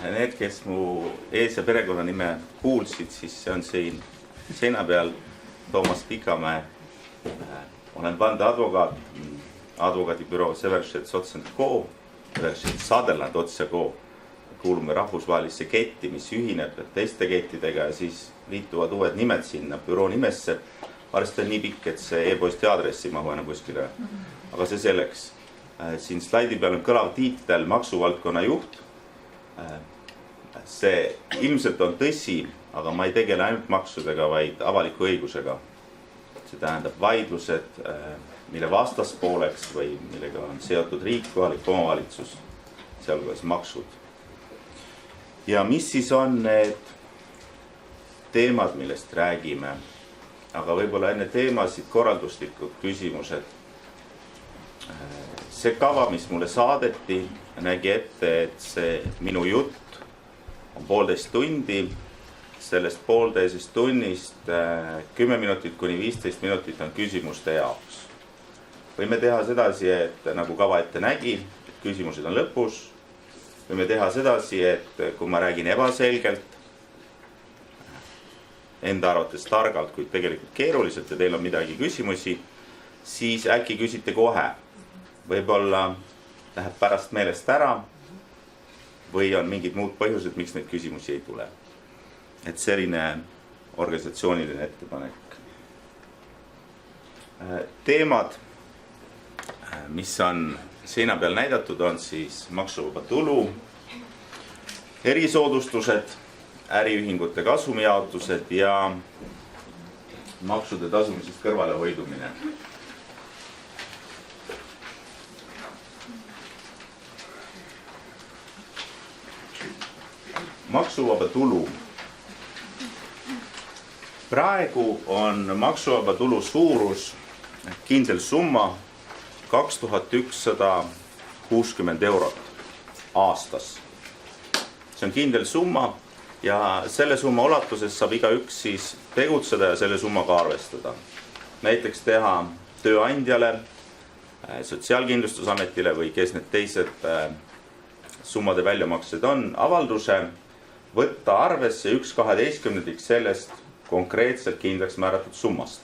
need, kes mu ees- ja perekonnanime kuulsid, siis see on siin seina peal Toomas Pikamäe. Olen vandeadvokaat, advokaadibüroo Seversheds Ots & Co, Seversheds Sutherland Ots & Co. Kuulume rahvusvahelisse ketti, mis ühineb teiste kettidega ja siis liituvad uued nimed sinna büroo nimesse. Arvestan nii pikk, et see e-posti aadressi ei mahu enam kuskile. Aga see selleks. Siin slaidi peal on kõlav tiitel maksuvaldkonna juht. See ilmselt on tõsi, aga ma ei tegele ainult maksudega, vaid avaliku õigusega. See tähendab vaidlused, mille vastaspooleks või millega on seotud riik, kohalik omavalitsus, sealhulgas maksud. Ja mis siis on need teemad, millest räägime? Aga võib-olla enne teemasid korralduslikud küsimused. See kava, mis mulle saadeti, nägi ette, et see minu jutt on 1,5 tundi. Sellest 1,5 tunnist 10 minutit kuni 15 minutit on küsimuste jaoks. Võime teha sedasi, et nagu kava ette nägi, et küsimused on lõpus. Võime teha sedasi, et kui ma räägin ebaselgelt, enda arvates targalt, kuid tegelikult keeruliselt ja teil on midagi küsimusi, siis äkki küsite kohe. Võib-olla läheb pärast meelest ära või on mingid muud põhjused, miks neid küsimusi ei tule. Et selline organisatsiooniline ettepanek. Teemad, mis on seina peal näidatud, on siis maksuvaba tulu, erisoodustused, äriühingute kasumijaotused ja maksude tasumisest kõrvalehoidumine. Maksuvaba tulu. Praegu on maksuvaba tulu suurus kindel summa 2160 eurot aastas. See on kindel summa ja selle summa ulatuses saab igaüks siis tegutseda ja selle summaga arvestada. Näiteks teha tööandjale, Sotsiaalkindlustusametile või kes need teised summade väljamaksed on, avalduse, võtta arvesse 1/12 sellest konkreetselt kindlaks määratud summast.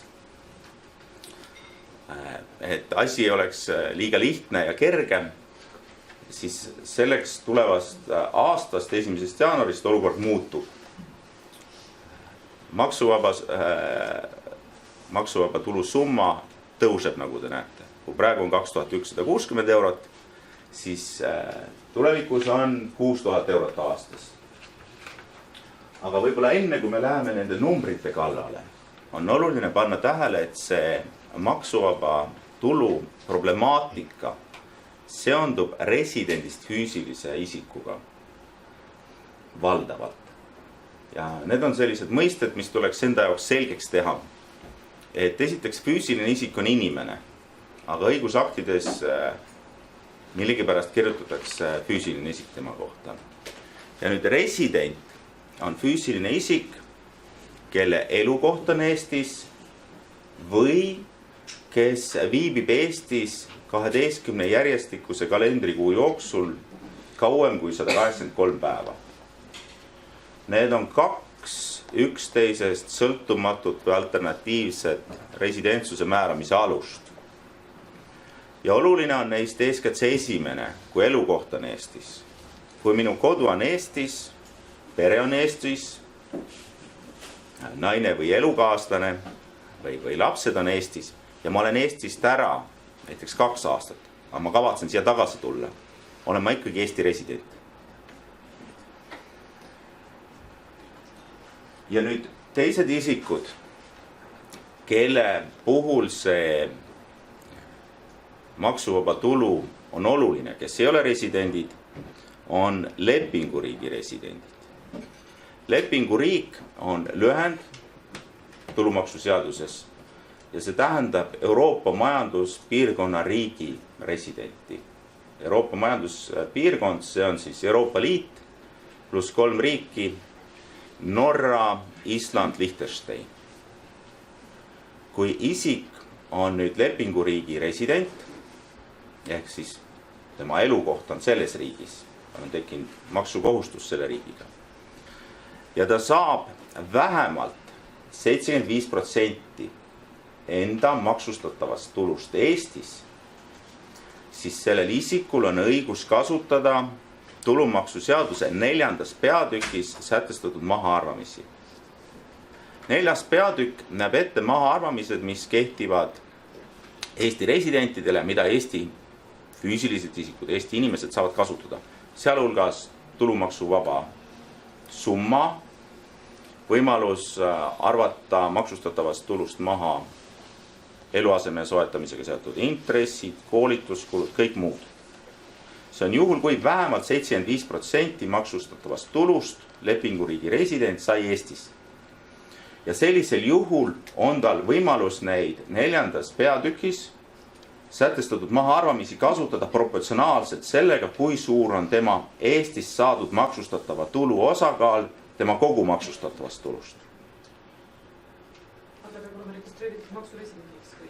Et asi oleks liiga lihtne ja kerge, siis selleks tulevast aastast 1. jaanuarist olukord muutub. Maksuvaba tulu summa tõuseb, nagu te näete. Kui praegu on 2160 eurot, siis tulevikus on 6000 eurot aastas. Aga võib-olla enne, kui me läheme nende numbrite kallale, on oluline panna tähele, et see maksuvaba tulu problemaatika seondub residendist füüsilise isikuga valdavalt. Ja need on sellised mõisted, mis tuleks enda jaoks selgeks teha. Et esiteks füüsiline isik on inimene, aga õigusaktides millegipärast kirjutatakse füüsiline isik tema kohta. Ja nüüd resident on füüsiline isik, kelle elukoht on Eestis või kes viibib Eestis 12 järjestikuse kalendrikuu jooksul kauem kui 183 päeva. Need on 2 üksteisest sõltumatut või alternatiivset residentsuse määramise alust. Ja oluline on neist eeskätt see esimene, kui elukoht on Eestis. Kui minu kodu on Eestis, pere on Eestis, naine või elukaaslane või lapsed on Eestis ja ma olen Eestist ära näiteks 2 aastat, aga ma kavatsen siia tagasi tulla, olen ma ikkagi Eesti resident. Ja nüüd teised isikud, kelle puhul see maksuvaba tulu on oluline, kes ei ole residendid, on lepinguriigi residendid. Lepinguriik on lühend tulumaksuseaduses ja see tähendab Euroopa majanduspiirkonna riigi residenti. Euroopa majanduspiirkond, see on siis Euroopa Liit pluss 3 riiki, Norra, Island, Liechtenstein. Kui isik on nüüd lepinguriigi resident, ehk siis tema elukoht on selles riigis, on tekkinud maksukohustus selle riigiga. Ja ta saab vähemalt 75% enda maksustatavast tulust Eestis, siis sellel isikul on õigus kasutada tulumaksuseaduse 4. peatükis sätestatud mahaarvamisi. 4. peatükk näeb ette mahaarvamised, mis kehtivad Eesti residentidele, mida Eesti füüsilised isikud, Eesti inimesed saavad kasutada. Sealhulgas tulumaksuvaba summa, võimalus arvata maksustatavast tulust maha eluaseme soetamisega seotud intressid, koolituskulud, kõik muud. See on juhul, kui vähemalt 75% maksustatavast tulust lepinguriigi resident sai Eestis. Ja sellisel juhul on tal võimalus neid 4. peatükis sätestatud mahaarvamisi kasutada proportsionaalselt sellega, kui suur on tema Eestis saadud maksustatava tulu osakaal tema kogu maksustatavast tulust. Aga ta peab olema registreeritud maksuresidendiks või?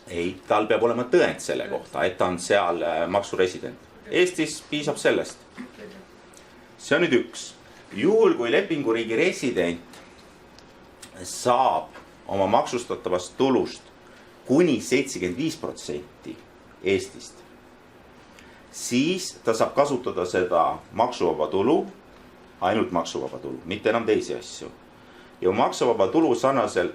Ei, tal peab olema tõend selle kohta, et ta on seal maksuresident. Eestis piisab sellest. See on nüüd üks. Juhul, kui lepinguriigi resident saab oma maksustatavast tulust kuni 75% Eestist, siis ta saab kasutada seda maksuvaba tulu, ainult maksuvaba tulu, mitte enam teisi asju. Ja maksuvaba tulu sarnaselt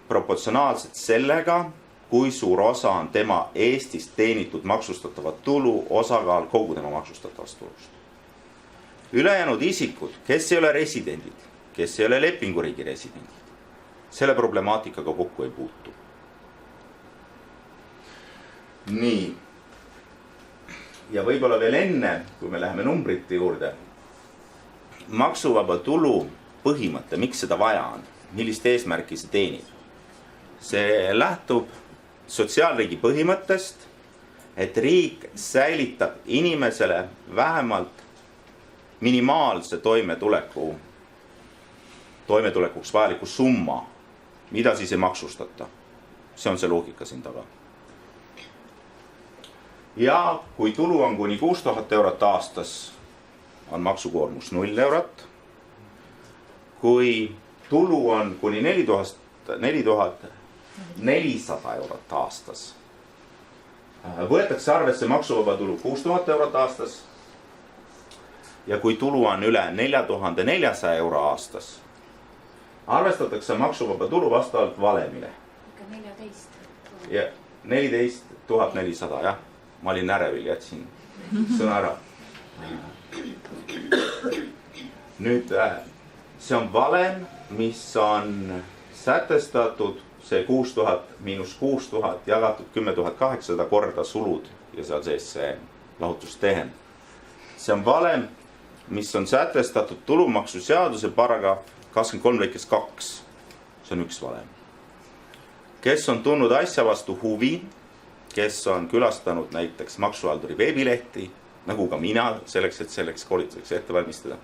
proportsionaalselt sellega, kui suur osa on tema Eestis teenitud maksustatava tulu osakaal kogu tema maksustatavast tulust. Ülejäänud isikud, kes ei ole residendid, kes ei ole lepinguriigi residendid, selle problemaatikaga kokku ei puutu. Nii. Ja võib-olla veel enne, kui me läheme numbrite juurde, maksuvaba tulu põhimõte, miks seda vaja on, millist eesmärki see teenib. See lähtub sotsiaalriigi põhimõttest, et riik säilitab inimesele vähemalt minimaalse toimetulekuks vajaliku summa, mida siis ei maksustata. See on see loogika siin taga. Ja kui tulu on kuni 6000 eurot aastas, on maksukoormus 0 eurot. Kui tulu on kuni 4400 eurot aastas, võetakse arvesse maksuvaba tulu 6000 eurot aastas. Ja kui tulu on üle 4400 euro aastas, arvestatakse maksuvaba tulu vastavalt valemile. Ikka 14. Ja 14 400, jah. Ma olin närevil, jätsin sõna ära. Nüüd, see on valem, mis on sätestatud, see 6000 miinus 6000 jagatud 10 800 korda sulud ja seal sees see lahutustehend. See on valem, mis on sätestatud tulumaksuseaduse paragrahv 23 lõikes 2. See on üks valem. Kes on tundnud asja vastu huvi, kes on külastanud näiteks maksuhalduri veebilehti, nagu ka mina, selleks, et selleks koolituseks ette valmistada,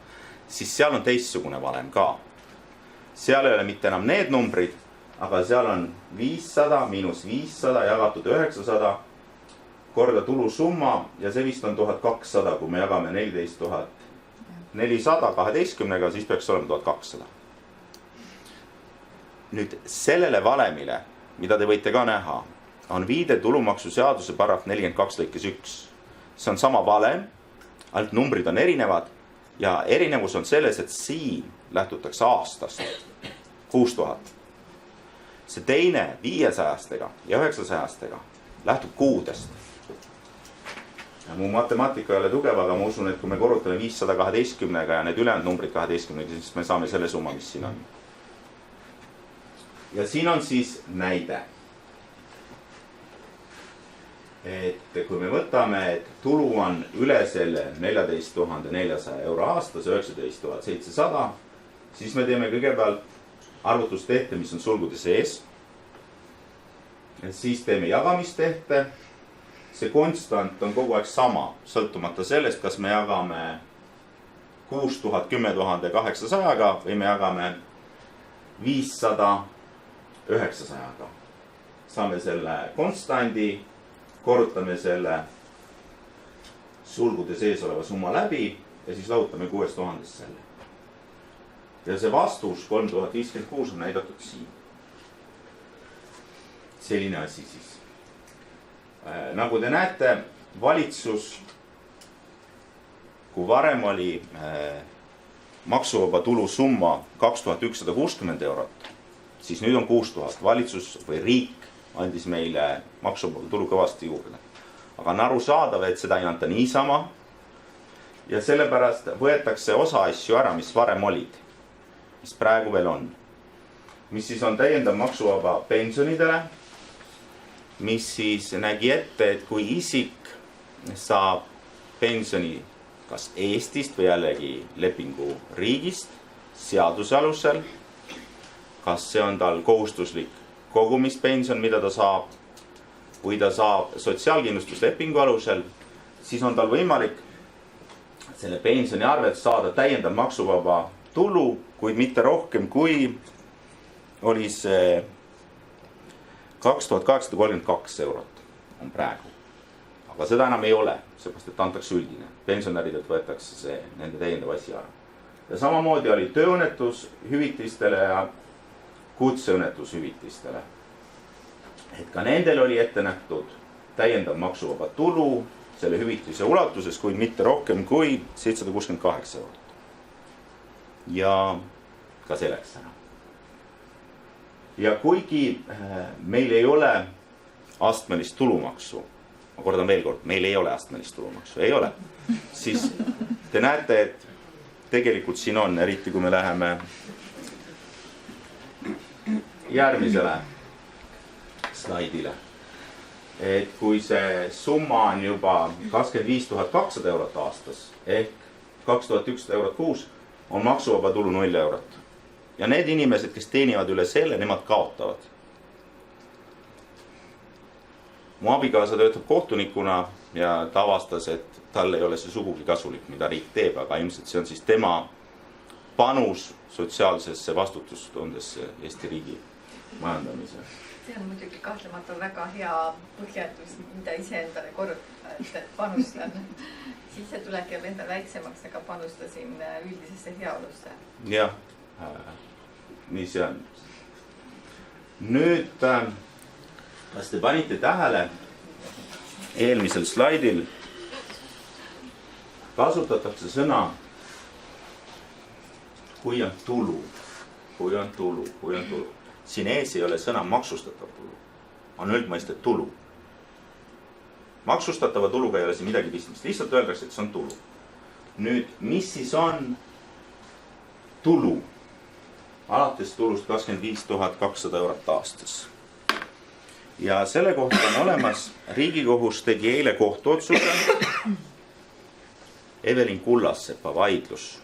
siis seal on teistsugune valem ka. Seal ei ole mitte enam need numbrid, aga seal on 500 miinus 500 jagatud 900 korda tulusumma ja see vist on 1200, kui me jagame 14 400 12-ga, siis peaks olema 1200. Nüüd sellele valemile, mida te võite ka näha, on viide tulumaksuseaduse paragrahv 42 lõikes 1. See on sama valem, ainult numbrid on erinevad ja erinevus on selles, et siin lähtutakse aastast 6000. See teine 500-stega ja 900-stega lähtub kuudest. Ja mu matemaatika ei ole tugev, aga ma usun, et kui me korrutame 512-ga ja need ülejäänud numbrid 12-ga, siis me saame selle summa, mis siin on. Ja siin on siis näide. Et kui me võtame, et tulu on üle selle 14 400 euro aastas, 19 700, siis me teeme kõigepealt arvutustehte, mis on sulgude sees. Siis teeme jagamistehte. See konstant on kogu aeg sama, sõltumata sellest, kas me jagame 6000 10 800-ga või me jagame 500 900-ga. Saame selle konstandi, korrutame selle sulgude sees oleva summa läbi ja siis lahutame 6000 selle. Ja see vastus 3056 on näidatud siin. Selline asi siis. Nagu te näete, valitsus, kui varem oli maksuvaba tulu summa 2160 eurot, siis nüüd on 6000. Valitsus või riik andis meile maksuvaba tulu kõvasti juurde. Aga on arusaadav, et seda ei anta niisama. Ja sellepärast võetakse osa asju ära, mis varem olid, mis praegu veel on. Mis siis on täiendav maksuvaba pensionidele, mis siis nägi ette, et kui isik saab pensioni kas Eestist või jällegi lepingu riigist seaduse alusel, kas see on tal kohustuslik kogumispension, mida ta saab, või ta saab sotsiaalkindlustuslepingu alusel, siis on tal võimalik selle pensioni arvelt saada täiendav maksuvaba tulu, kuid mitte rohkem kui oli see 2832 eurot on praegu. Aga seda enam ei ole, seepärast et antakse üldine. Pensionäridelt võetakse see nende täiendav asi ära. Ja samamoodi oli tööõnnetushüvitistele ja kutseõnnetushüvitistele. Et ka nendel oli ette nähtud täiendav maksuvaba tulu selle hüvitise ulatuses, kuid mitte rohkem kui 768 eurot. Ja ka see läks ära. Ja kuigi meil ei ole astmelist tulumaksu, ma kordan veel kord, meil ei ole astmelist tulumaksu, ei ole, siis te näete, et tegelikult siin on, eriti kui me läheme järgmisele slaidile, et kui see summa on juba 25 200 eurot aastas ehk 2100 eurot kuus, on maksuvaba tulu 0 eurot. Ja need inimesed, kes teenivad üle selle, nemad kaotavad. Mu abikaasa töötab kohtunikuna ja ta avastas, et tal ei ole see sugugi kasulik, mida riik teeb, aga ilmselt see on siis tema panus sotsiaalsesse vastutustundesse Eesti riigi majandamisel. See on muidugi kahtlemata väga hea põhjendus, mida ise endale korrutada, et panustan sissetulek jääb enda väiksemaks, aga panustasin üldisesse heaolusse. Jah, nii see on. Nüüd, kas te panite tähele eelmisel slaidil kasutatakse sõna kui on tulu, kui on tulu, kui on tulu. Siin ees ei ole sõna maksustatav tulu, on üldmõiste tulu. Maksustatava tuluga ei ole siin midagi pistmist, lihtsalt öeldakse, et see on tulu. Nüüd, mis siis on tulu? Alates tulust 25 200 eurot aastas. Ja selle kohta on olemas, Riigikohus tegi eile kohtuotsuse, Evelin Kullassepa vaidlus,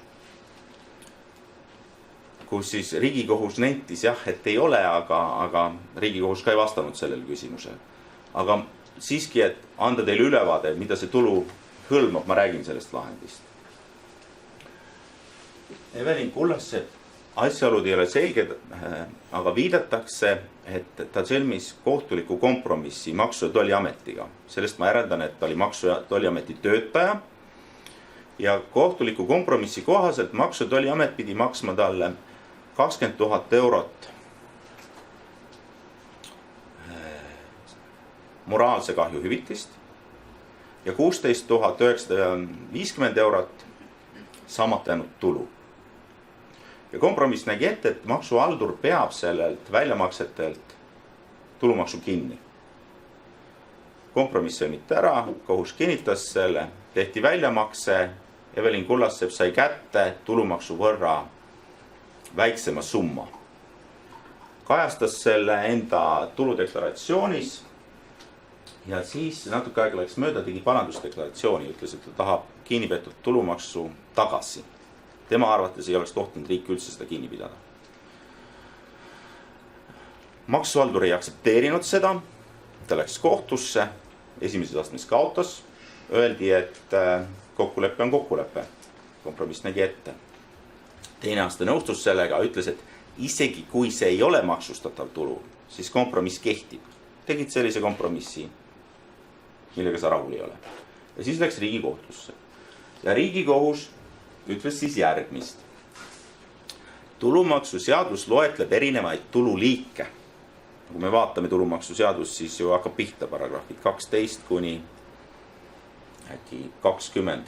kus siis Riigikohus nentis jah, et ei ole, aga Riigikohus ka ei vastanud sellele küsimusele. Aga siiski, et anda teile ülevaade, mida see tulu hõlmab, ma räägin sellest lahendist. Evelin Kullassepp asjaolud ei ole selged, aga viidatakse, et ta sõlmis kohtuliku kompromissi Maksu- ja Tolliametiga. Sellest ma järeldan, et ta oli Maksu- ja Tolliameti töötaja ja kohtuliku kompromissi kohaselt Maksu- ja Tolliamet pidi maksma talle 20 000 eurot moraalse kahju hüvitist ja 16 950 eurot saamata jäänud tulu. Ja kompromiss nägi ette, et maksuhaldur peab sellelt väljamaksetelt tulumaksu kinni. Kompromiss sõlmiti ära, kohus kinnitas selle, tehti väljamakse, Evelin Kullassepp sai kätte tulumaksu võrra väiksema summa. Kajastas selle enda tuludeklaratsioonis ja siis natuke aega läks mööda, tegi parandusdeklaratsiooni, ütles, et ta tahab kinnipeetud tulumaksu tagasi. Tema arvates ei oleks tohtinud riik üldse seda kinni pidada. Maksuhaldur ei aktsepteerinud seda, ta läks kohtusse, esimeses astmes kaotas, öeldi, et kokkulepe on kokkulepe, kompromiss nägi ette. Teine aasta nõustus sellega, ütles, et isegi kui see ei ole maksustatav tulu, siis kompromiss kehtib. Tegid sellise kompromissi, millega sa rahul ei ole. ja siis läks Riigikohtusse. Ja Riigikohus ütles siis järgmist. Tulumaksuseadus loetleb erinevaid tululiike. Kui me vaatame tulumaksuseadust, siis ju hakkab pihta paragrahvid 12 kuni äkki 20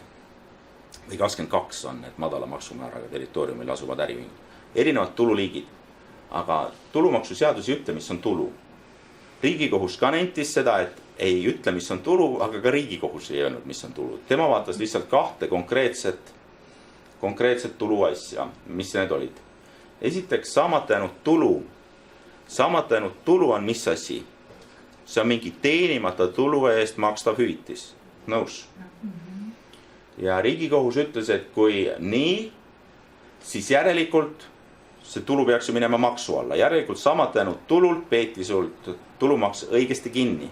või 22 on need madala maksumääraga territooriumil asuvad äriühingud. Erinevad tululiigid, aga tulumaksuseadus ei ütle, mis on tulu. Riigikohus ka nentis seda, et ei ütle, mis on tulu, aga ka Riigikohus ei öelnud, mis on tulu. Tema vaatas lihtsalt kahte konkreetset tuluasja, mis need olid. Esiteks saamata jäänud tulu. Saamata jäänud tulu on mis asi? See on mingi teenimata tulu eest makstav hüvitis. Nõus? Ja Riigikohus ütles, et kui nii, siis järelikult see tulu peaks ju minema maksu alla. Järelikult saamata jäänud tulult peeti sult tulumaks õigesti kinni.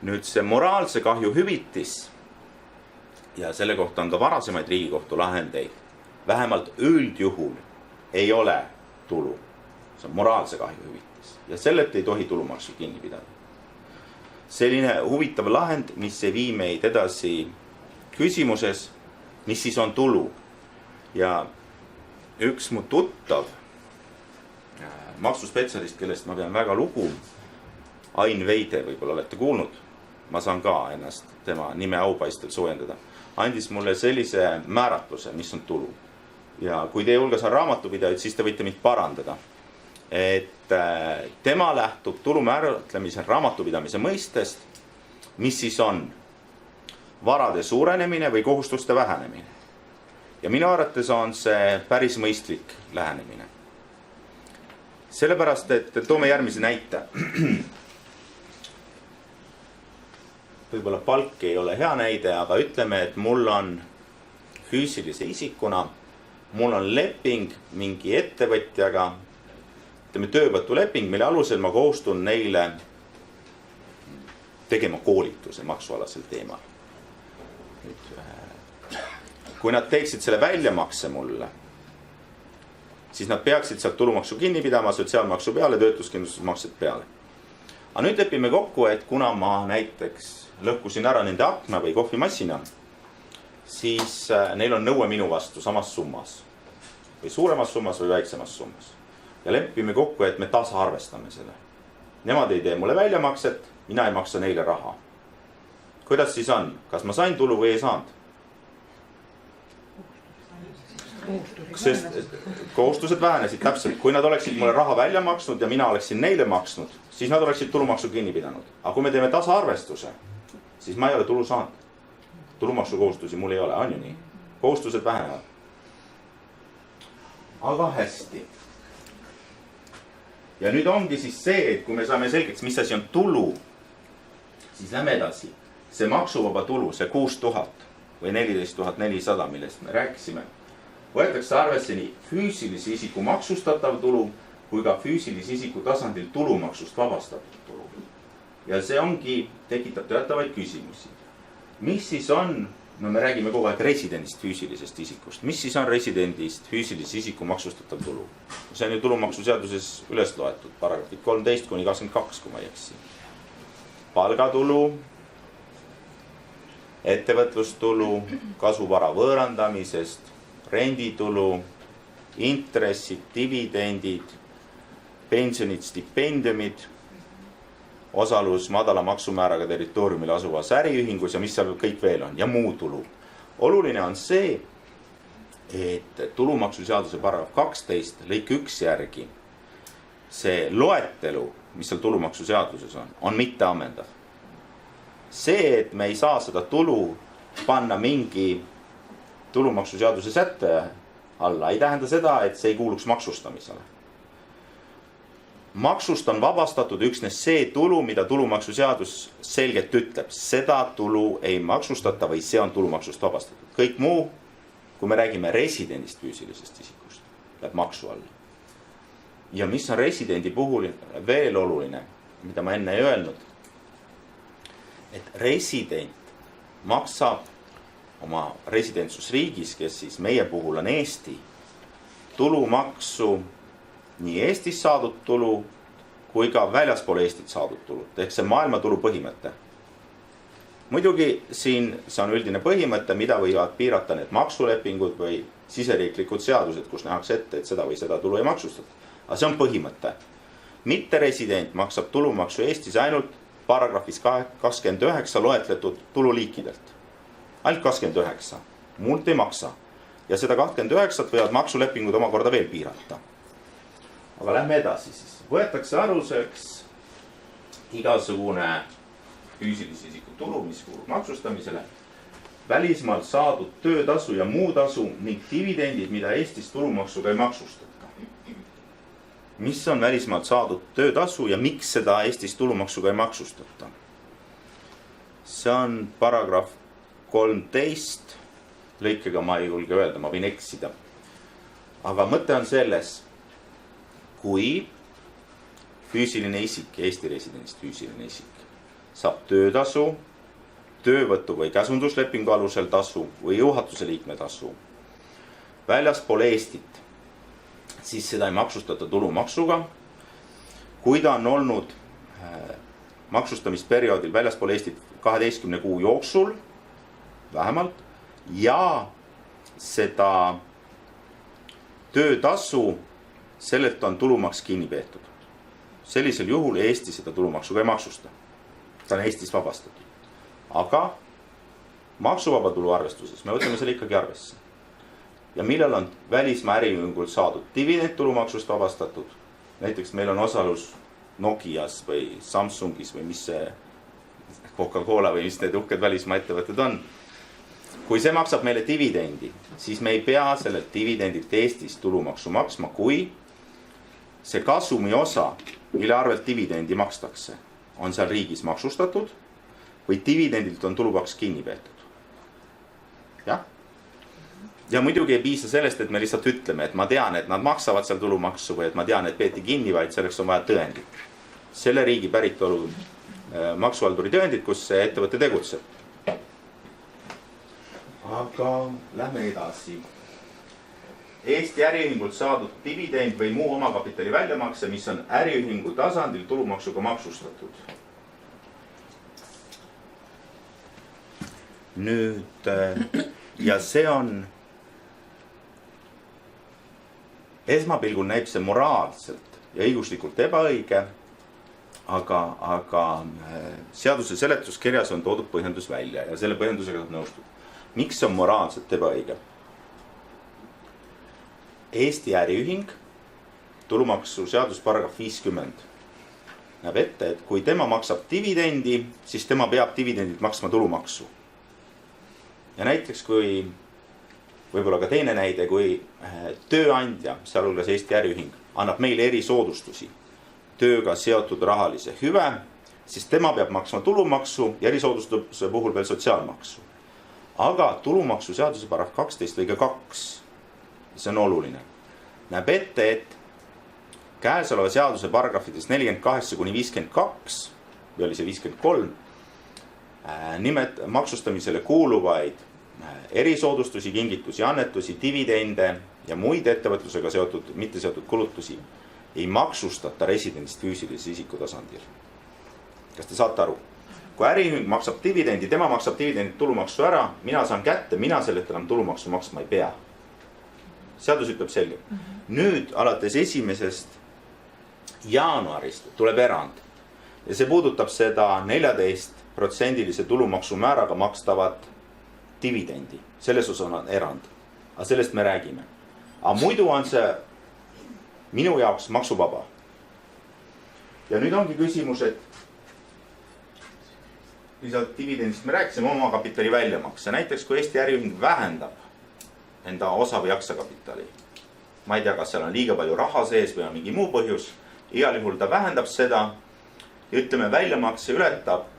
Nüüd see moraalse kahju hüvitis ja selle kohta on ka varasemaid Riigikohtu lahendeid. Vähemalt üldjuhul ei ole tulu. See on moraalse kahju hüvitis ja sellelt ei tohi tulumaksu kinni pidada. Selline huvitav lahend, mis ei vii meid edasi küsimuses, mis siis on tulu. Ja üks mu tuttav maksuspetsialist, kellest ma pean väga lugu, Ain Veide, võib-olla olete kuulnud, ma saan ka ennast tema nime aupaistel soojendada, andis mulle sellise määratluse, mis on tulu. Ja kui teie hulgas on raamatupidajaid, siis te võite mind parandada. Et tema lähtub tulu määratlemise raamatupidamise mõistest, mis siis on varade suurenemine või kohustuste vähenemine. Ja minu arvates on see päris mõistlik lähenemine. Sellepärast, et toome järgmise näite. Võib-olla palk ei ole hea näide, aga ütleme, et mul on füüsilise isikuna, mul on leping mingi ettevõtjaga, ütleme töövõtuleping, mille alusel ma kohustun neile tegema koolituse maksualasel teemal. Kui nad teeksid selle väljamakse mulle, siis nad peaksid sealt tulumaksu kinni pidama, sotsiaalmaksu peale, töötuskindlustusmaksed peale. Aga nüüd lepime kokku, et kuna ma näiteks lõhkusin ära nende akna või kohvimassina, siis neil on nõue minu vastu samas summas. Või suuremas summas või väiksemas summas. Ja lepime kokku, et me tasaarvestame selle. Nemad ei tee mulle väljamakset, mina ei maksa neile raha. Kuidas siis on? Kas ma sain tulu või ei saanud? Sest kohustused vähenesid täpselt. Kui nad oleksid mulle raha välja maksnud ja mina oleksin neile maksnud, siis nad oleksid tulumaksu kinni pidanud. Aga kui me teeme tasaarvestuse, siis ma ei ole tulu saanud. Tulumaksu kohustusi mul ei ole, on ju nii. Kohustused vähenevad. Aga hästi. Ja nüüd ongi siis see, et kui me saame selgeks, mis asi on tulu, siis lähme edasi. See maksuvaba tulu, see 6000 või 14 400, millest me rääkisime, võetakse arvesse nii füüsilise isiku maksustatav tulu kui ka füüsilise isiku tasandil tulumaksust vabastatud tulu. Ja see ongi, tekitab teatavaid küsimusi. Mis siis on, no me räägime kogu aeg residendist füüsilisest isikust, mis siis on residendist füüsilise isiku maksustatav tulu? See on ju tulumaksuseaduses üles loetud, paragrahvid 13 kuni 22, kui ma ei eksi. Palgatulu, ettevõtlustulu, kasvuvara võõrandamisest, renditulu, intressid, dividendid, pensionid, stipendiumid, osalus madala maksumääraga territooriumil asuvas äriühingus ja mis seal kõik veel on ja muu tulu. Oluline on see, et tulumaksuseaduse paragrahv 12 lõik 1 järgi see loetelu, mis seal tulumaksuseaduses on mitte ammendav. See, et me ei saa seda tulu panna mingi tulumaksuseaduse sätte alla, ei tähenda seda, et see ei kuuluks maksustamisele. Maksust on vabastatud üksnes see tulu, mida tulumaksuseadus selgelt ütleb. Seda tulu ei maksustata või see on tulumaksust vabastatud. Kõik muu, kui me räägime residendist füüsilisest isikust, läheb maksu alla. Ja mis on residendi puhul veel oluline, mida ma enne ei öelnud, et resident maksab oma residentsusriigis, kes siis meie puhul on Eesti, tulumaksu nii Eestis saadud tulu kui ka väljaspool Eestit saadud tulu. Ehk see maailmatulu põhimõte. muidugi siin see on üldine põhimõte, mida võivad piirata need maksulepingud või siseriiklikud seadused, kus nähakse ette, et seda või seda tulu ei maksustata. Aga see on põhimõte. Mitteresident maksab tulumaksu Eestis ainult paragrahvis 29 loetletud tululiikidelt. Ainult 29. Muult ei maksa. Ja seda 29 võivad maksulepingud omakorda veel piirata. Aga lähme edasi siis. Võetakse aluseks igasugune füüsilise isiku tulu, mis kuulub maksustamisele, välismaalt saadud töötasu ja muu tasu ning dividendid, mida Eestis tulumaksuga ei maksustata. Mis on välismaalt saadud töötasu ja miks seda Eestis tulumaksuga ei maksustata? See on paragrahv 13, lõikega ma ei julge öelda, ma võin eksida. Aga mõte on selles, kui füüsiline isik, Eesti residendist füüsiline isik, saab töötasu, töövõtu või käsunduslepingu alusel tasu või juhatuse liikme tasu väljaspool Eestit, siis seda ei maksustata tulumaksuga. Kui ta on olnud maksustamisperioodil väljaspool Eestit 12 kuu jooksul vähemalt ja seda töötasu, sellelt on tulumaks kinni peetud. Sellisel juhul Eesti seda tulumaksuga ei maksusta. Ta on Eestis vabastatud. Aga maksuvaba tulu arvestuses me võtame selle ikkagi arvesse. Ja millal on välismaa äriühingult saadud dividend tulumaksust vabastatud? Näiteks meil on osalus Nokias või Samsungis või mis see Coca-Cola või mis need uhked välismaa ettevõtted on. Kui see maksab meile dividendi, siis me ei pea sellelt dividendilt Eestis tulumaksu maksma, kui see kasumi osa, mille arvelt dividendi makstakse, on seal riigis maksustatud või dividendilt on tulumaks kinni peetud. Jah? Ja muidugi ei piisa sellest, et me lihtsalt ütleme, et ma tean, et nad maksavad seal tulumaksu või et ma tean, et peeti kinni, vaid selleks on vaja tõendit. Selle riigi päritolu maksuhalduri tõendit, kus see ettevõte tegutseb. Aga lähme edasi. Eesti äriühingult saadud dividend või muu omakapitali väljamakse, mis on äriühingu tasandil tulumaksuga maksustatud. Nüüd, ja see on, esmapilgul näib see moraalselt ja õiguslikult ebaõige, aga seaduse seletuskirjas on toodud põhjendus välja ja selle põhjendusega saab nõustuda. Miks see on moraalselt ebaõige? Eesti äriühing, tulumaksu seadus paragrahv 50, näeb ette, et kui tema maksab dividendi, siis tema peab dividendilt maksma tulumaksu. Ja näiteks kui, võib-olla ka teine näide, kui tööandja, sealhulgas Eesti äriühing, annab meile erisoodustusi, tööga seotud rahalise hüve, siis tema peab maksma tulumaksu ja erisoodustuse puhul veel sotsiaalmaksu. Aga tulumaksu seaduse paragrahv 12 lõige 2, see on oluline, näeb ette, et käesoleva seaduse paragrahvides 48 kuni 52, või oli see 53, nimed maksustamisele kuuluvaid erisoodustusi, kingitusi, annetusi, dividende ja muid ettevõtlusega seotud, mitte seotud kulutusi ei maksustata residendist füüsilise isiku tasandil. Kas te saate aru? Kui äriühing maksab dividendi, tema maksab dividendid tulumaksu ära, mina saan kätte, mina sellelt enam tulumaksu maksma ei pea. Seadus ütleb selge. Nüüd alates 1. jaanuarist tuleb erand ja see puudutab seda 14% tulumaksu määraga makstavat dividendi. Selles osas on erand. Aga sellest me räägime. Aga muidu on see minu jaoks maksuvaba. Ja nüüd ongi küsimus, et lisalt dividendist me rääkisime omakapitali väljamakse. Näiteks kui Eesti äriühing vähendab enda osa või aktsiakapitali. Ma ei tea, kas seal on liiga palju raha sees või on mingi muu põhjus. Igal juhul ta vähendab seda ja ütleme, väljamakse ületab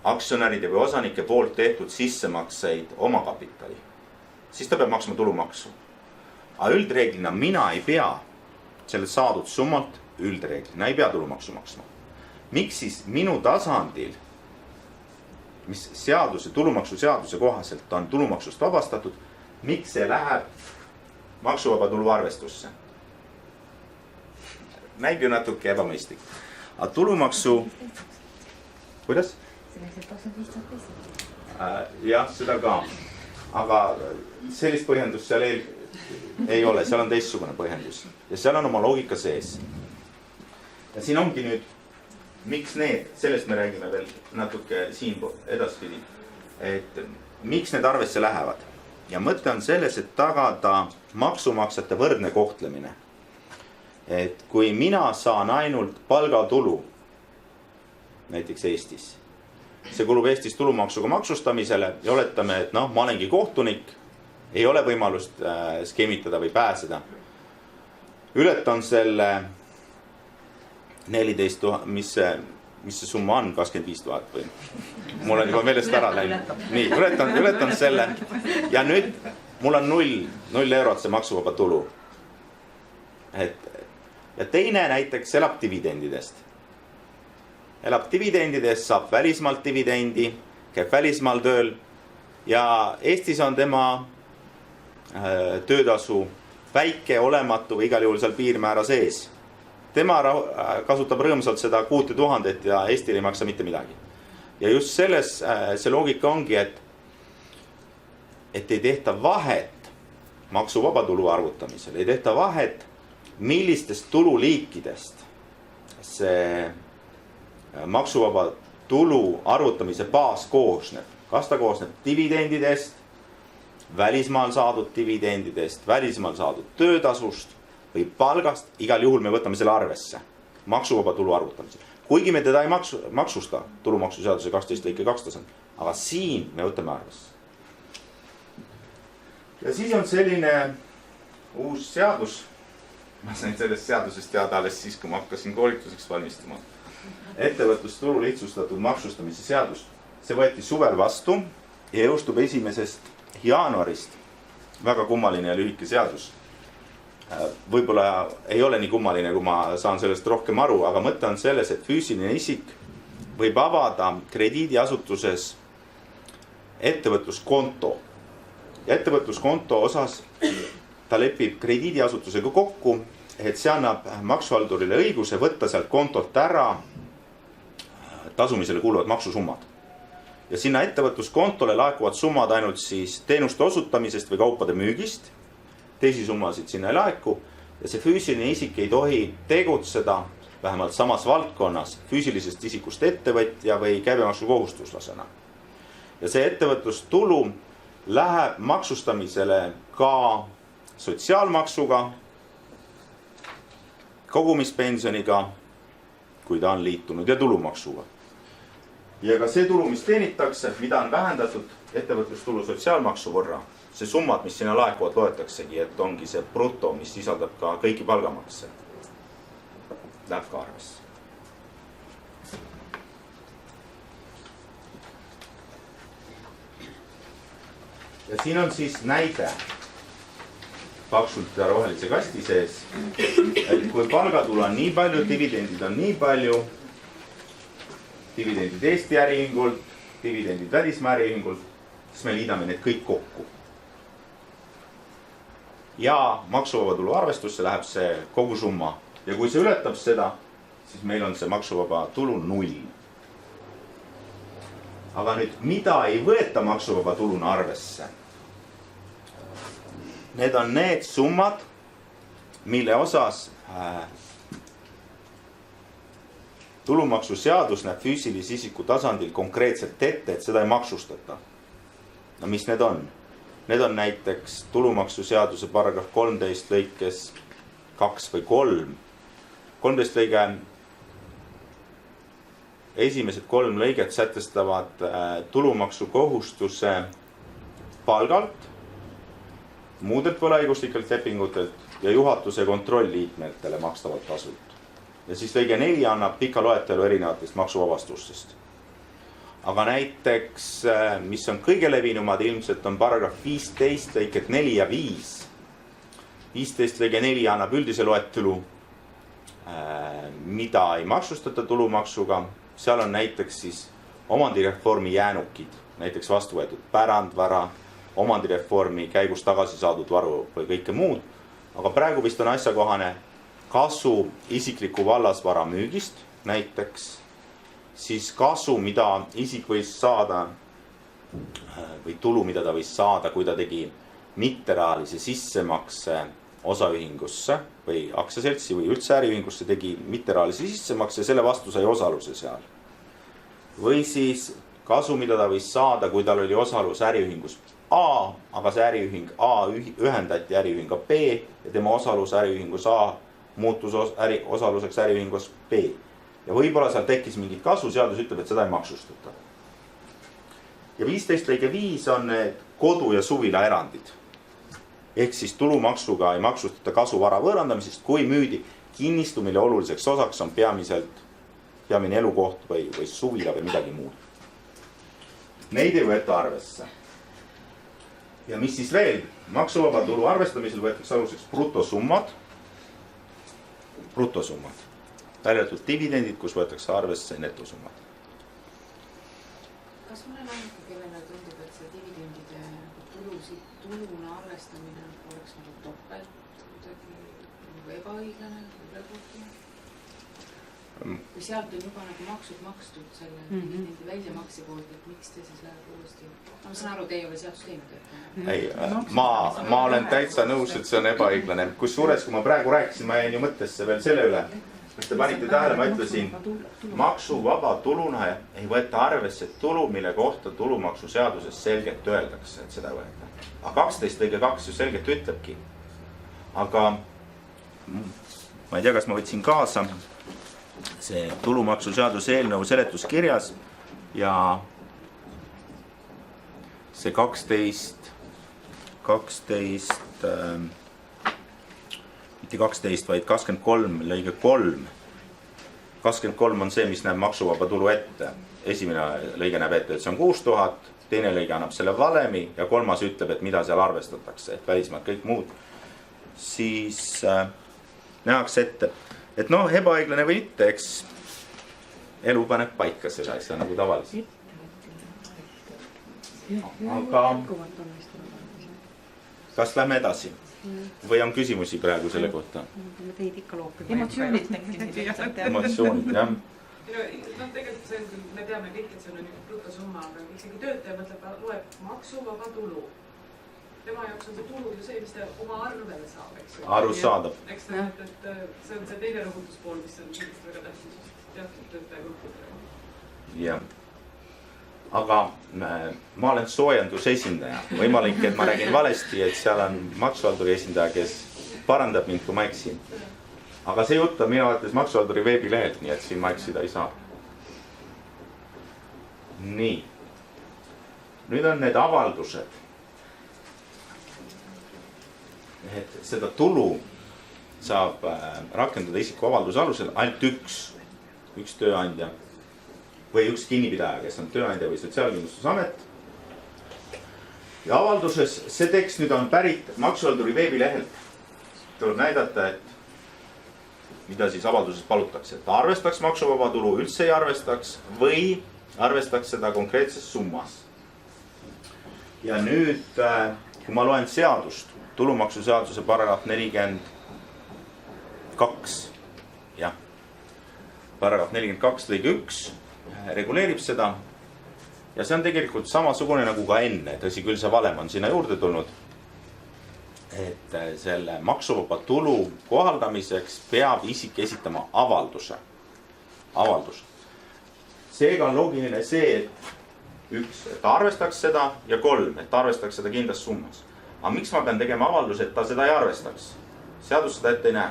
aktsionäride või osanike poolt tehtud sissemakseid omakapitali. Siis ta peab maksma tulumaksu. Aga üldreeglina mina ei pea selle saadud summalt üldreeglina ei pea tulumaksu maksma. Miks siis minu tasandil, mis seaduse, tulumaksu seaduse kohaselt on tulumaksust vabastatud, miks see läheb maksuvaba tulu arvestusse? Näib ju natuke ebamõistlik. Aga tulumaksu, kuidas? selleks, et 25 000 pesit. Jah, seda ka. Aga sellist põhjendust seal ei ole, seal on teistsugune põhjendus. Ja seal on oma loogika sees. Ja siin ongi nüüd, miks need, sellest me räägime veel natuke siin edaspidi, et miks need arvesse lähevad. Ja mõte on selles, et tagada maksumaksjate võrdne kohtlemine. Et kui mina saan ainult palgatulu, näiteks Eestis, see kulub Eestis tulumaksuga maksustamisele ja oletame, et ma olengi kohtunik, ei ole võimalust skeemitada või pääseda. Ületan selle 14 000, mis see summa on, 25 000 või? Mul on juba meelest ära läinud. Nii, ületan selle ja nüüd mul on 0 eurot see maksuvaba tulu. Ja teine näiteks elab dividendidest. Elab dividendidest, saab välismaalt dividendi, käib välismaal tööl ja Eestis on tema töötasu väike, olematu või igal juhul seal piirmäära sees. Tema kasutab rõõmsalt seda 6000 ja Eestil ei maksa mitte midagi. Ja just selles see loogika ongi, et ei tehta vahet maksuvaba tulu arvutamisel, ei tehta vahet millistest tululiikidest see maksuvaba tulu arvutamise baas koosneb. Kas ta koosneb dividendidest, välismaal saadud dividendidest, välismaal saadud töötasust või palgast, igal juhul me võtame selle arvesse maksuvaba tulu arvutamisel. Kuigi me teda ei maksusta tulumaksuseaduse 12 lõike 2 tasand, aga siin me võtame arvesse. Ja siis on selline uus seadus. Ma sain sellest seadusest teada alles siis, kui ma hakkasin koolituseks valmistuma. Ettevõtlustulu lihtsustatud maksustamise seadus. See võeti suvel vastu ja jõustub 1. jaanuarist. Väga kummaline ja lühike seadus. Võib-olla ei ole nii kummaline, kui ma saan sellest rohkem aru, aga mõte on selles, et füüsiline isik võib avada krediidiasutuses ettevõtluskonto. Ja ettevõtluskonto osas ta lepib krediidiasutusega kokku, et see annab maksuhaldurile õiguse võtta sealt kontolt ära tasumisele kuuluvad maksusummad. Ja sinna ettevõtluskontole laekuvad summad ainult siis teenuste osutamisest või kaupade müügist. Teisi summasid sinna ei laeku ja see füüsiline isik ei tohi tegutseda vähemalt samas valdkonnas füüsilisest isikust ettevõtja või käibemaksukohustuslasena. Ja see ettevõtlustulu läheb maksustamisele ka sotsiaalmaksuga, kogumispensioniga, kui ta on liitunud ja tulumaksuga. Ja ka see tulu, mis teenitakse, mida on vähendatud ettevõtlustulu sotsiaalmaksu võrra, see summad, mis sinna laekuvad, loetaksegi, et ongi see bruto, mis sisaldab ka kõiki palgamakse. Läheb ka arvesse. Ja siin on siis näide paksult ja rohelise kasti sees, et kui palgatulu on nii palju, dividendid on nii palju, dividendid Eesti äriühingult, dividendid välismaa äriühingult, siis me liidame need kõik kokku. Ja maksuvaba tulu arvestusse läheb see kogu summa. Ja kui see ületab seda, siis meil on see maksuvaba tulu 0. Aga nüüd, mida ei võeta maksuvaba tuluna arvesse? Need on need summad, mille osas tulumaksuseadus näeb füüsilise isiku tasandil konkreetselt ette, et seda ei maksustata. No mis need on? Need on näiteks tulumaksuseaduse paragrahv 13 lõikes 2 või 3. 13 lõige esimesed 3 lõiget sätestavad tulumaksukohustuse palgalt, muudelt võlaõiguslikelt lepingutelt ja juhatuse kontrollliikmetele makstavalt tasult. Ja siis lõige 4 annab pika loetelu erinevatest maksuvabastustest. Aga näiteks, mis on kõige levinumad, ilmselt on paragrahv 15 lõiked 4 ja 5. 15 lõige 4 annab üldise loetelu, mida ei maksustata tulumaksuga. Seal on näiteks siis omandireformi jäänukid, näiteks vastu võetud pärandvara, omandireformi käigus tagasi saadud varu või kõike muud. Aga praegu vist on asjakohane kasu isikliku vallasvara müügist näiteks, siis kasu, mida isik võis saada või tulu, mida ta võis saada, kui ta tegi mitterahalise sissemakse osaühingusse või aktsiaseltsi või üldse äriühingusse, tegi mitterahalise sissemakse ja selle vastu sai osaluse seal. Või siis kasu, mida ta võis saada, kui tal oli osalus äriühingus A, aga see äriühing A ühendati äriühinga B ja tema osalus äriühingus A muutus osaluseks äriühingus B. Ja võib-olla seal tekkis mingit kasu, seadus ütleb, et seda ei maksustata. Ja 15 lõige 5 on need kodu- ja suvila erandid. Ehk siis tulumaksuga ei maksustata kasu vara võõrandamisest, kui müüdi kinnistu, mille oluliseks osaks on peamine elukoht või suvila või midagi muud. Neid ei võeta arvesse. Ja mis siis veel? Maksuvaba tulu arvestamisel võetakse aluseks brutosummad. Väljatud dividendid, kus võetakse arvesse netosummad. Kas mõne ainuke, kellele tundub, et see dividendide tuluna arvestamine oleks nagu topelt, kuidagi ebaõiglane, kui sealt on juba nagu maksud makstud selle dividendi väljamakse poolt, et miks te siis läheb uuesti? Ma saan aru, te ei ole seadust teinud. Ei, ma olen täitsa nõus, et see on ebaõiglane. Kus suures, kui ma praegu rääkisin, ma jäin ju mõttesse veel selle üle. Kas te panite tähele, ma ütlesin, maksuvaba tuluna ei võeta arvesse tulu, mille kohta tulumaksuseaduses selgelt öeldakse, et seda võeta. Aga 12 lõige 2 ju selgelt ütlebki. Aga ma ei tea, kas ma võtsin kaasa see tulumaksuseaduse eelnõu seletuskirjas ja see 12, mitte 12, vaid 23 lõige 3. 23 on see, mis näeb maksuvaba tulu ette. Esimene lõige näeb ette, et see on 6000, teine lõige annab selle valemi ja kolmas ütleb, et mida seal arvestatakse, et välismaad kõik muud. Siis nähakse ette, et noh, ebaõiglane või mitte, eks elu paneb paika seda asja nagu tavaliselt. Aga kas lähme edasi? Või on küsimusi praegu selle kohta? Emotsioonid tekkisid. Emotsioonid, jah. No tegelikult see on küll, me teame kõik, et see on brutosumma, aga ikkagi töötaja mõtleb, loeb maksuvaba tulu. Tema jaoks on see tulu ju see, mis ta oma arvele saab, eks. Arusaadav. Eks ta, et see on see teine rõhutuspool, mis on kindlasti väga tähtis teatud töötaja grupidega. Jah. Aga ma olen soojenduse esindaja. Võimalik, et ma räägin valesti, et seal on maksuhalduri esindaja, kes parandab mind, kui ma eksin. Aga see jutt on minu arvates maksuhalduri veebilehelt, nii et siin ma eksida ei saa. Nii. Nüüd on need avaldused. Et seda tulu saab rakendada isiku avalduse alusel ainult üks tööandja või üks kinnipidaja, kes on tööandja või Sotsiaalkindlustusamet. Ja avalduses see tekst nüüd on pärit maksuhalduri veebilehelt. Tuleb näidata, et mida siis avalduses palutakse. Et arvestaks maksuvaba tulu, üldse ei arvestaks või arvestaks seda konkreetses summas. Ja nüüd, kui ma loen seadust, tulumaksuseaduse paragrahv 42, jah, paragrahv 42 lõige 1 reguleerib seda ja see on tegelikult samasugune nagu ka enne, tõsi küll see valem on sinna juurde tulnud, et selle maksuvaba tulu kohaldamiseks peab isik esitama avalduse. Seega on loogiline see, et 1, et arvestaks seda ja 3, et arvestaks seda kindlas summas. Aga miks ma pean tegema avalduse, et ta seda ei arvestaks? Seadus seda ette ei näe.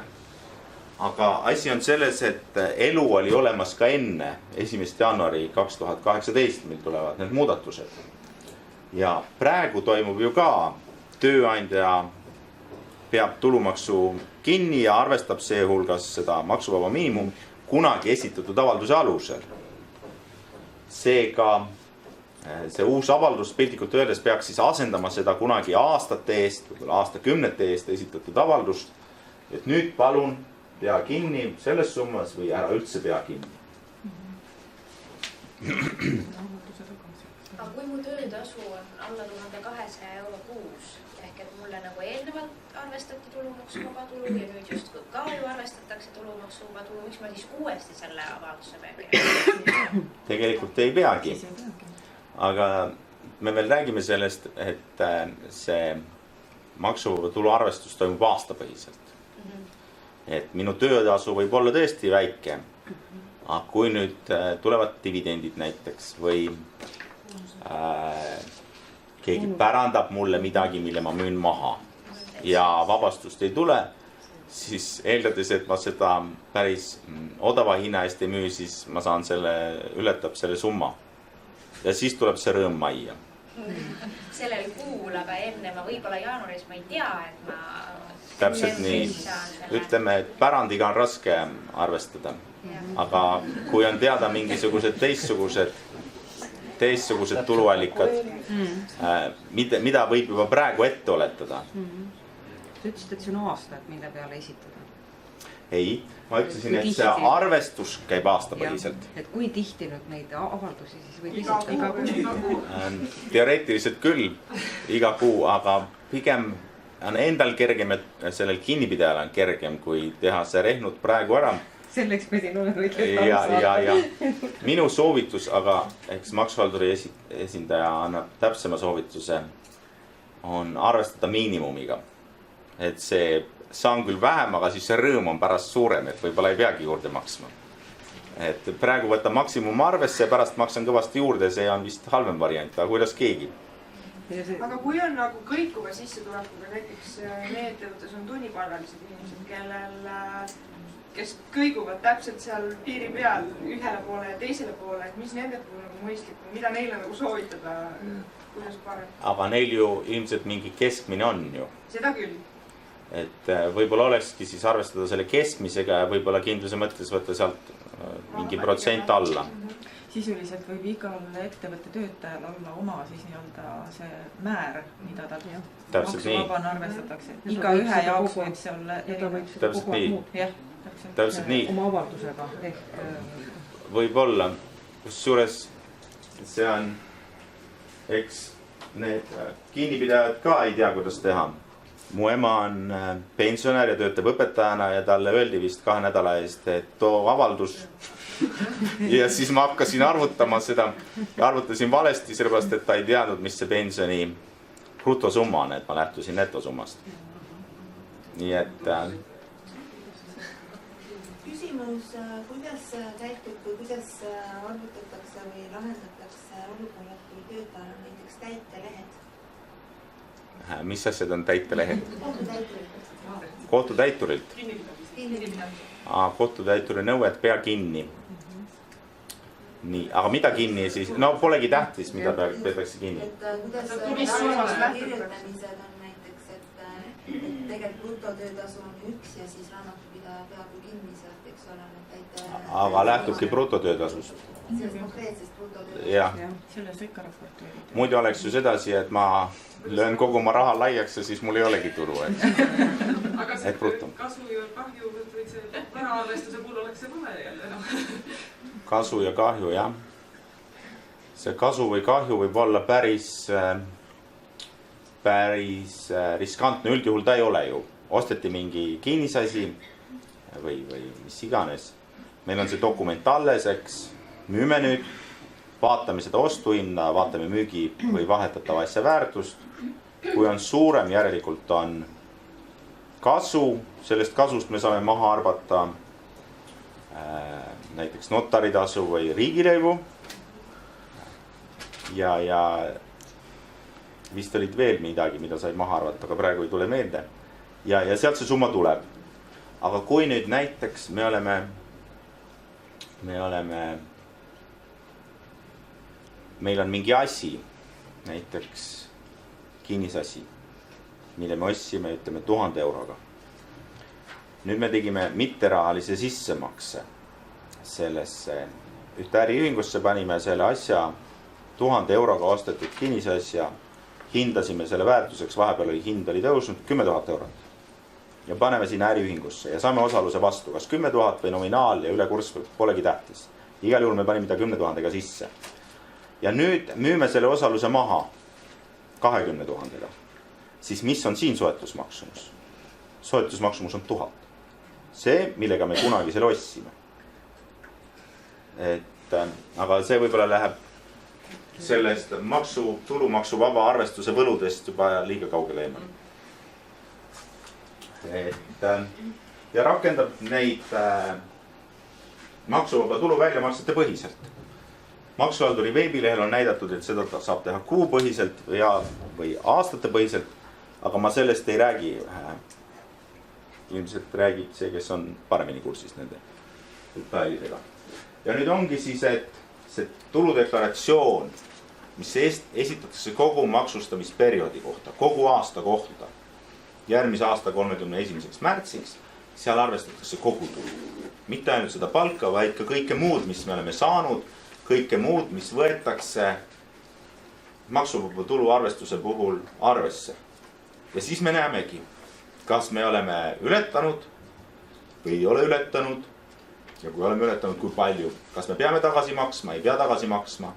Aga asi on selles, et elu oli olemas ka enne 1. jaanuari 2018, mil tulevad need muudatused. Ja praegu toimub ju ka tööandja peab tulumaksu kinni ja arvestab seehulgas seda maksuvaba miinimum kunagi esitatud avalduse alusel. Seega see uus avaldus piltlikult öeldes peaks siis asendama seda kunagi aastate eest, võib-olla aastakümnete eest esitatud avaldust. Et nüüd palun pea kinni selles summas või ära üldse pea kinni. Aga kui mu töötasu on alla 1200 € kuus ehk ehk et mulle nagu eelnevalt arvestati tulumaksuvaba tulu ja nüüd justkui ka ju arvestatakse tulumaksuvaba tulu, miks ma siis uuesti selle avalduse pean? Tegelikult ei peagi. Aga me veel räägime sellest, et see maksuvaba tulu arvestus toimub aastapõhiselt. Et minu töötasu võib olla tõesti väike. Aga kui nüüd tulevad dividendid näiteks või keegi pärandab mulle midagi, mille ma müün maha ja vabastust ei tule, siis eeldades, et ma seda päris odava hinna eest ei müü, siis ma saan ületab selle summa. Ja siis tuleb see rõõm majja. Sellel kuul, aga enne ma võib-olla jaanuaris ma ei tea, et ma... Täpselt nii. Ütleme, et pärandiga on raske arvestada. Aga kui on teada mingisugused teistsugused tuluallikad, mida võib juba praegu ette oletada. Te ütlesite, et see on aasta, et mille peale esitada. Ei, ma ütlesin, et see arvestus käib aastapõhiselt. Et kui tihti nüüd neid avaldusi siis võib esitada? Iga kuu. Teoreetiliselt küll iga kuu, aga pigem on endal kergem, et sellel kinnipidajal on kergem, kui teha see rehnut praegu ära. Selleks me siin oleme ja minu soovitus, aga eks maksuhalduri esindaja annab täpsema soovituse, on arvestada miinimumiga. Et see saan küll vähem, aga siis see rõõm on pärast suurem, et võib-olla ei peagi juurde maksma. Et praegu võtta maksimum arvesse ja pärast maksan kõvasti juurde, see on vist halvem variant, aga kuidas keegi? Aga kui on nagu kõikuva sissetulekuga, näiteks meie ettevõttes on tunnipalgalised inimesed, kes kõiguvad täpselt seal piiri peal ühele poole ja teisele poole, et mis nende puhul on mõistlikum, mida neile nagu soovitada, kuidas parem? Aga neil ju ilmselt mingi keskmine on ju. Seda küll. Et võib-olla olekski siis arvestada selle keskmisega ja võib-olla kindluse mõttes võtta sealt mingi protsent alla. Sisuliselt võib igal ettevõtte töötajal olla oma siis nii-öelda see määr, mida ta maksuvabana arvestatakse. Iga ühe jaoks võib see olla. Täpselt nii. Täpselt nii. Oma avaldusega. Võib-olla, kusjuures see on, eks need kinnipidajad ka ei tea, kuidas teha. Mu ema on pensionär ja töötab õpetajana ja talle öeldi vist 2 nädala eest, et too avaldus. Ja siis ma hakkasin arvutama seda ja arvutasin valesti, sellepärast, et ta ei teadnud, mis see pensioni brutosumma on, et ma lähtusin netosummast. Nii et... Küsimus, kuidas käitub või kuidas arvutatakse või lahendatakse olukorrad, kui töötajal on näiteks täitelehed? Mis asjad on täitelehed? Kohtutäiturilt. Kohtutäiturilt? Kohtutäituri nõuet pea kinni. Nii, aga mida kinni siis? No polegi tähtis, mida peetakse kinni. Et kuidas kirjutamised on näiteks, et tegelikult brutotöötasu on 1 ja siis raamatupidaja peab ju kinni sealt, eks ole. Aga lähtubki brutotöötasust. Sellest konkreetsest brutotöötasust. Jah. Sellest ikka raporteerida. Muidu oleks ju sedasi, et ma löön kogu oma raha laiaks ja siis mul ei olegi tulu. Aga see kasu ja kahju, või see varaarvestuse puhul oleks see vale jälle. Kasu ja kahju, jah. See kasu või kahju võib olla päris riskantne. Üldjuhul ta ei ole ju. Osteti mingi kinnisasi või mis iganes. Meil on see dokument alles, eks. Müüme nüüd, vaatame seda ostuhinna, vaatame müügi või vahetatava asja väärtust. Kui on suurem, järelikult on kasu. Sellest kasust me saame maha arvata näiteks notaritasu või riigilõivu. Ja vist olid veel midagi, mida sai maha arvata, aga praegu ei tule meelde. Ja sealt see summa tuleb. Aga kui nüüd näiteks meil on mingi asi, näiteks kinnisasi, mille me ostsime, ütleme 1000 euroga. Nüüd me tegime mitterahalise sissemakse sellesse ühte äriühingusse, panime selle asja 1000 euroga ostetud kinnisasja, hindasime selle väärtuseks, vahepeal hind oli tõusnud 10 000 eurot. Ja paneme sinna äriühingusse ja saame osaluse vastu, kas 10 000 või nominaal ja ülekurss polegi tähtis. Igal juhul me panime ta 10 000-ga sisse. Ja nüüd müüme selle osaluse maha 20 000-ga. siis mis on siin soetusmaksumus? Soetusmaksumus on 1000. See, millega me kunagi selle ostsime. Aga see võib-olla läheb sellest tulumaksuvaba arvestuse võludest juba liiga kaugele eemale. Ja rakendab neid maksuvaba tulu väljamaksete põhiselt. Maksuhalduri veebilehel on näidatud, et seda saab teha kuupõhiselt või aastate põhiselt, aga ma sellest ei räägi. Ilmselt räägib see, kes on paremini kursis nende detailidega. Ja nüüd ongi siis, et see tuludeklaratsioon, mis esitatakse kogu maksustamisperioodi kohta, kogu aasta kohta, järgmise aasta 31. märtsiks, seal arvestatakse kogu tulu. Mitte ainult seda palka, vaid ka kõike muud, mis me oleme saanud, kõike muud, mis võetakse maksuvaba tulu arvestuse puhul arvesse. Ja siis me näemegi, kas me oleme ületanud või ei ole ületanud ja kui oleme ületanud, kui palju. Kas me peame tagasi maksma, ei pea tagasi maksma.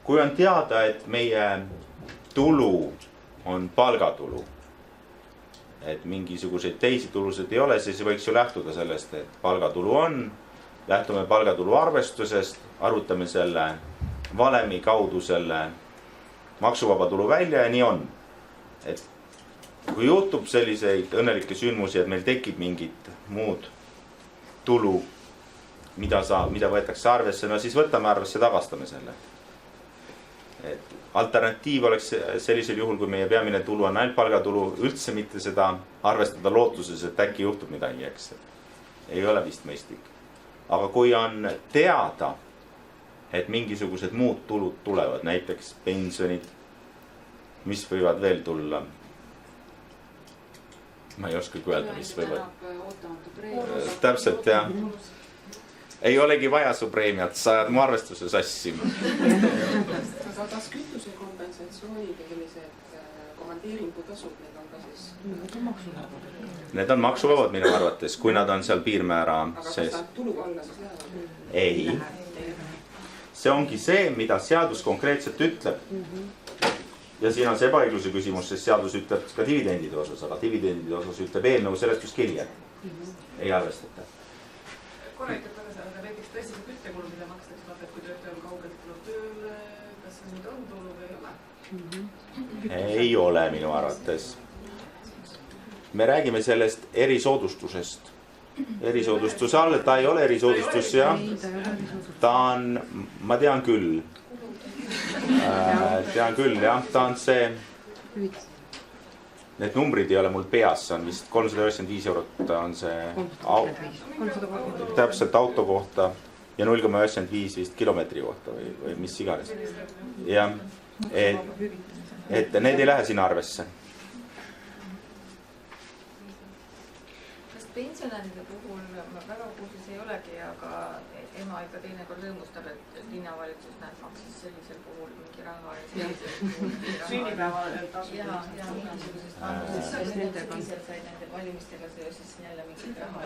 Kui on teada, et meie tulu on palgatulu, et mingisuguseid teisi tulusid ei ole, siis võiks ju lähtuda sellest, et palgatulu on. Lähtume palgatulu arvestusest, arvutame selle valemi kaudu selle maksuvaba tulu välja ja nii on. Et kui juhtub selliseid õnnelikke sündmusi, et meil tekib mingit muud tulu, mida võetakse arvesse, no siis võtame arvesse, tagastame selle. Et alternatiiv oleks sellisel juhul, kui meie peamine tulu on ainult palgatulu, üldse mitte seda arvestada lootuses, et äkki juhtub midagi, eks. Ei ole vist mõistlik. Aga kui on teada, et mingisugused muud tulud tulevad, näiteks pensionid, mis võivad veel tulla. Ma ei oska öelda, mis võivad. Täpselt, jah. Ei olegi vaja su preemiat, sa ajad mu arvestuse sassima. Aga kas kütuse kompensatsioonid ja sellised komandeeringutasud, need on ka siis? Need on maksuvabad minu arvates, kui nad on seal piirmäära sees. Aga kas tulu alla siis lähevad? Ei. See ongi see, mida seadus konkreetselt ütleb. Ja siin on see ebaõigluse küsimus, sest seadus ütleb ka dividendide osas, aga dividendide osas ütleb eelnõu seletuskirja. Ei arvestata. Korra ütleb tagasi, aga näiteks tõesti see küttekulu, mida makstakse, et kui töötaja on kaugelt tuleb tööle, kas see nüüd on tulu või ei ole? Ei ole minu arvates. Me räägime sellest erisoodustusest. Erisoodustuse all, ta ei ole erisoodustus, jah. Ta on, ma tean küll, jah, ta on see, need numbrid ei ole mul peas, see on vist 395 eurot on see täpselt auto kohta ja 0,95 vist kilomeetri kohta või mis iganes. Ja, et need ei lähe sinna arvesse. Kas pensionäride puhul ma väga kursis ei olegi, aga ema ikka teinekord rõõmustab, et linnavalitsus maksis sellisel puhul mingi raha ja sellisel puhul sünnipäeva ja mingisugusest vanusest selliselt sai nende valimistega seoses jälle mingit raha.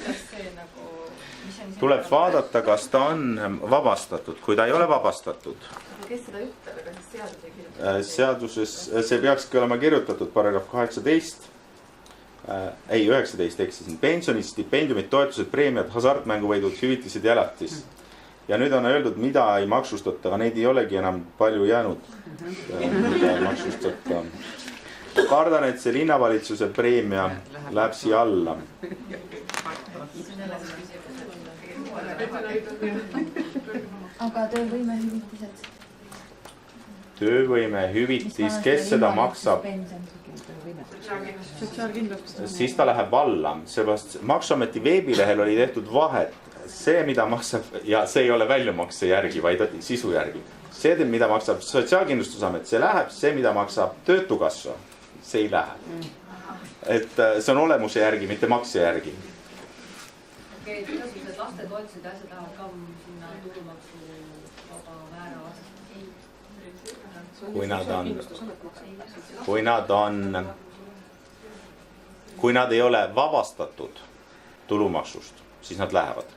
Kas see nagu... Tuleb vaadata, kas ta on vabastatud. Kui ta ei ole vabastatud. Kes seda ütleb, ega siis seadus ei kirjutab? Seaduses, see peakski olema kirjutatud paragrahv 18. Ei, 19 eksisin. Pensionid, stipendiumid, toetused, preemiad, hasartmänguvõidud, hüvitised ja elatis. Ja nüüd on öeldud, mida ei maksustata, aga neid ei olegi enam palju jäänud. Mida ei maksustata. Kardan, et see linnavalitsuse preemia läheb siia alla. Aga töövõime hüvitised? Töövõime hüvitis, kes seda maksab? Siis ta läheb alla. Seepärast Maksuameti veebilehel oli tehtud vahet. See, mida maksab, ja see ei ole väljamakse järgi, vaid sisu järgi. See, mida maksab Sotsiaalkindlustusamet, see läheb. See, mida maksab Töötukassa, see ei lähe. Et see on olemuse järgi, mitte makse järgi. Okei, igasugused lastetoetused ja asjad lähevad ka sinna tulumaksu vaba määra vastas. Kui nad ei ole vabastatud tulumaksust, siis nad lähevad.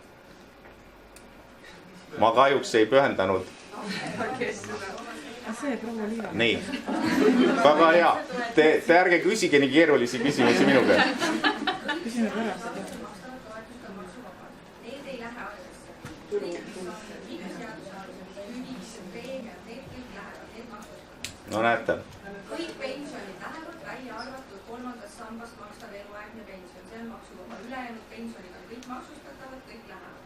ma kahjuks ei pühendanud. see proua Liiva. Nii, väga hea. Te ärge küsige nii keerulisi küsimusi minu käest. Küsime pärast. Need ei lähe arvesse. No näete. Kõik pensionid lähevad välja arvatud kolmandast sambast makstav eluaegne pension. See on maksuvaba. Ülejäänud pensionid on kõik maksustatavad, kõik lähevad.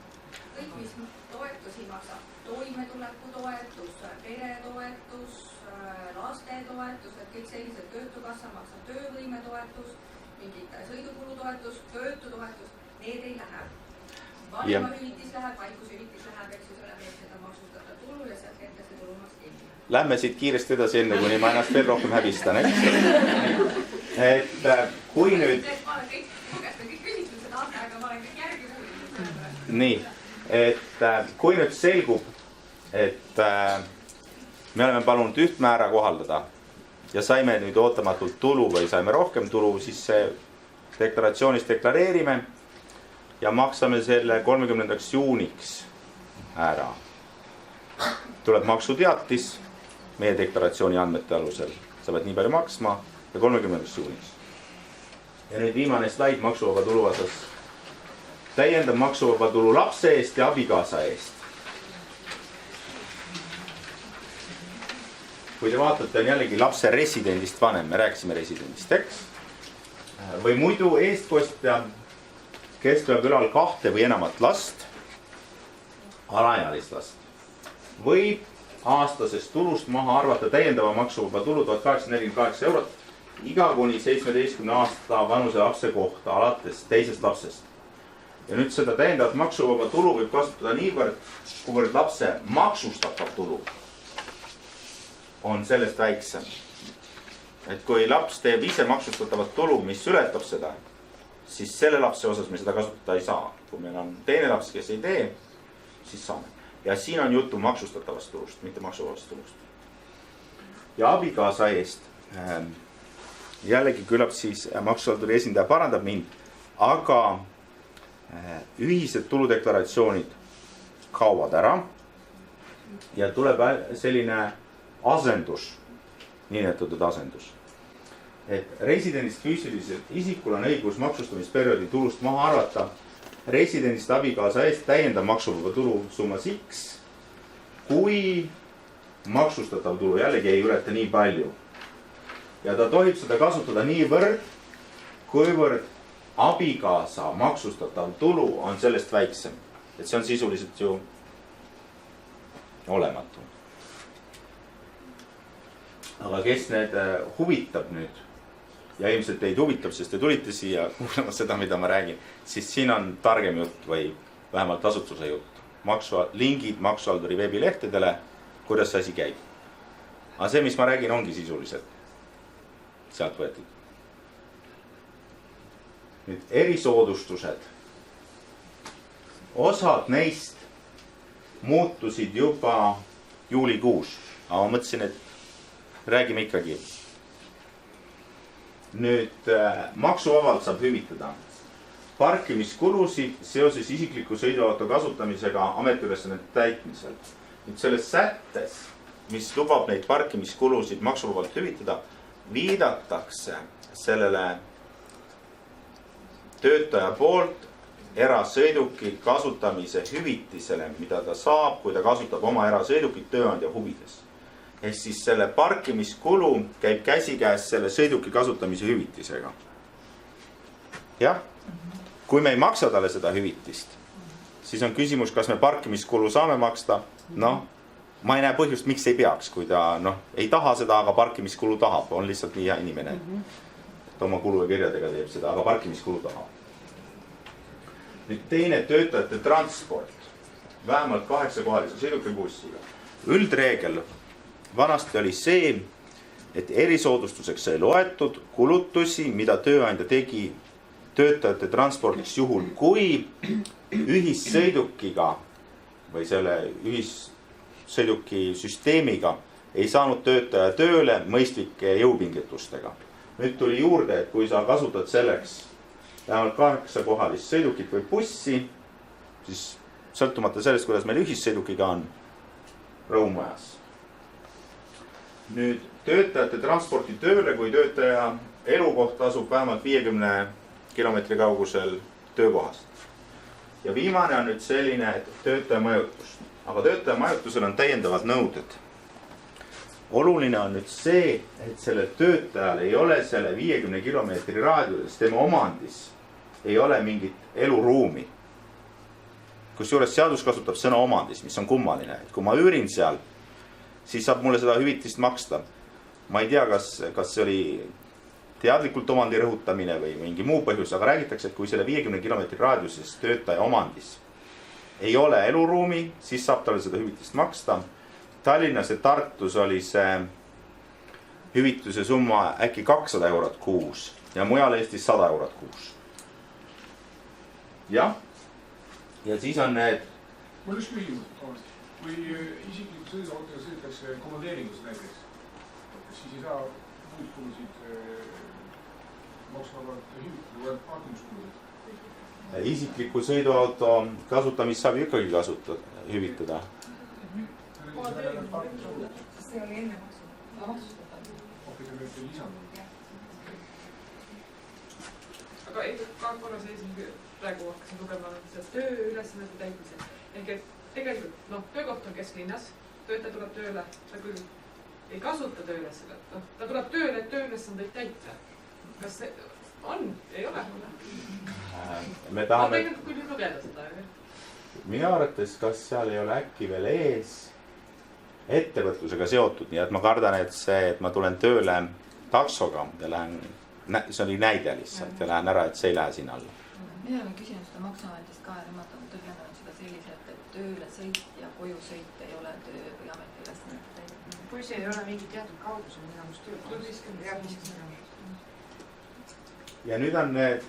Kõik, mis toetusi maksab, toimetulekutoetus, peretoetus, lastetoetus, et kõik sellised, töötukassa maksab töövõimetoetus, mingid sõidukulutoetus, töötutoetus, need ei lähe. Vanemahüvitis läheb, haigushüvitis läheb, eks ju, selle pealt seda maksustatav tulu ja sealt jätkase tulumaks kinni. Lähme siit kiiresti edasi enne, kuni ma ennast veel rohkem häbistan, eks? Et kui nüüd... Ma olen kõik küsitlused aasta, aga ma olen kõik järgi uurinud. Nii, et kui nüüd selgub, et me oleme palunud üht määra kohaldada ja saime nüüd ootamatult tulu või saime rohkem tulu, siis see deklaratsioonis deklareerime ja maksame selle 30. juuniks ära. Tuleb maksuteatis meie deklaratsiooni andmete alusel. Sa pead nii palju maksma ja 30. juuniks. Ja nüüd viimane slaid maksuvaba tulu osas. Täiendav maksuvaba tulu lapse eest ja abikaasa eest. Kui te vaatate, on jällegi lapse residendist vanem, me rääkisime residendist, eks? Või muidu eestkostja, kes peab ülal 2 või enamat last, alaealist last, võib aastasest tulust maha arvata täiendava maksuvaba tulu 1848 eurot iga kuni 17 aasta vanuse lapse kohta alates teisest lapsest. Ja nüüd seda täiendavat maksuvaba tulu võib kasutada niivõrd, kuivõrd lapse maksustatav tulu on sellest väiksem. Et kui laps teeb ise maksustatavat tulu, mis ületab seda, siis selle lapse osas me seda kasutada ei saa. Kui meil on teine laps, kes ei tee, siis saame. Ja siin on juttu maksustatavast tulust, mitte maksuvabast tulust. Ja abikaasa eest jällegi küllap siis maksuhalduri esindaja parandab mind, aga ühised tuludeklaratsioonid kaovad ära ja tuleb selline asendus, niinimetatud asendus. Et residendist füüsiliselt isikul on õigus maksustamisperioodi tulust maha arvata residendist abikaasa eest täiendav maksuvaba tulu summas X, kui maksustatav tulu jällegi ei ületa nii palju. Ja ta tohib seda kasutada niivõrd, kuivõrd abikaasa maksustatav tulu on sellest väiksem. Et see on sisuliselt ju olematu. Aga kes need huvitab nüüd, ja ilmselt teid huvitab, sest te tulite siia kuulama seda, mida ma räägin, siis siin on targem jutt või vähemalt asutuse jutt. Lingid maksuhalduri veebilehtedele, kuidas see asi käib. Aga see, mis ma räägin, ongi sisuliselt sealt võetud. Nüüd erisoodustused. Osad neist muutusid juba juulikuus, aga ma mõtlesin, et räägime ikkagi. Nüüd maksuvabalt saab hüvitada parkimiskulusid seoses isikliku sõiduauto kasutamisega ametiülesannete täitmisel. Nüüd selles sättes, mis lubab neid parkimiskulusid maksuvabalt hüvitada, viidatakse sellele töötaja poolt erasõiduki kasutamise hüvitisele, mida ta saab, kui ta kasutab oma erasõidukit tööandja huvides. Ehk siis selle parkimiskulu käib käsikäes selle sõiduki kasutamise hüvitisega. Jah, kui me ei maksa talle seda hüvitist, siis on küsimus, kas me parkimiskulu saame maksta. No, ma ei näe põhjust, miks ei peaks, kui ta ei taha seda, aga parkimiskulu tahab. On lihtsalt nii hea inimene, et oma kulu ja kirjadega teeb seda, aga parkimiskulu tahab. Nüüd teine töötajate transport, vähemalt 8-kohalise sõidukibussiga. Üldreegel vanasti oli see, et erisoodustuseks sai loetud kulutusi, mida tööandja tegi töötajate transpordiks juhul, kui ühissõidukiga või selle ühissõiduki süsteemiga ei saanud töötaja tööle mõistlike jõupingetustega. Nüüd tuli juurde, et kui sa kasutad selleks vähemalt 8-kohalist sõidukit või bussi, siis sõltumata sellest, kuidas meil ühissõidukiga on rõõmuajas. nüüd töötajate transporti tööle, kui töötaja elukoht asub vähemalt 50 kilomeetri kaugusel töökohast. ja viimane on nüüd selline, et töötaja majutus. aga töötaja majutusel on täiendavad nõuded. oluline on nüüd see, et sellel töötajal ei ole selle 50 kilomeetri raadiuses tema omandis ei ole mingit eluruumi. Kusjuures seadus kasutab sõna omandis, mis on kummaline. Et kui ma üürin seal, siis saab mulle seda hüvitist maksta. Ma ei tea, kas see oli teadlikult omandi rõhutamine või mingi muu põhjus, aga räägitakse, et kui selle 50 kilomeetri raadiuses töötaja omandis ei ole eluruumi, siis saab talle seda hüvitist maksta. Tallinnas ja Tartus oli see hüvituse summa äkki 200 eurot kuus ja mujal Eestis 100 eurot kuus. Jah. Ja siis on need... Mul üks küsimus. Kui isikliku sõiduautoga sõidetakse komandeeringus näiteks, siis ei saa muid kulusid maksuvabalt hüvitada või parkimuskulusid? Isikliku sõiduauto kasutamist saab ikkagi hüvitada. See oli enne maksustatud. Okei, see meelde lisandub. Aga ka korra seisime praegu hakkasin lugema tööülesannete täitmisel. Ehk et tegelikult töökoht on kesklinnas, töötaja tuleb tööle, ta küll ei kasuta tööülesannet. Ta tuleb tööle, et tööülesandeid täita. Kas see on? Ei ole? Me tahame... Ma tegelikult küll lugeda seda. Minu arvates, kas seal ei ole äkki veel ees ettevõtlusega seotud, nii et ma kardan, et see, et ma tulen tööle taksoga ja lähen, see oli näide lihtsalt ja lähen ära, et see ei lähe sinna alla. Mina olen küsinud seda Maksuametist ka ja nemad on tõlgendanud seda selliselt, et tööle sõit ja koju sõit ei ole töö või ameti ülesannete täitmine. Kui see ei ole mingi teatud kaugusel, enamus töökohast. Ja nüüd on need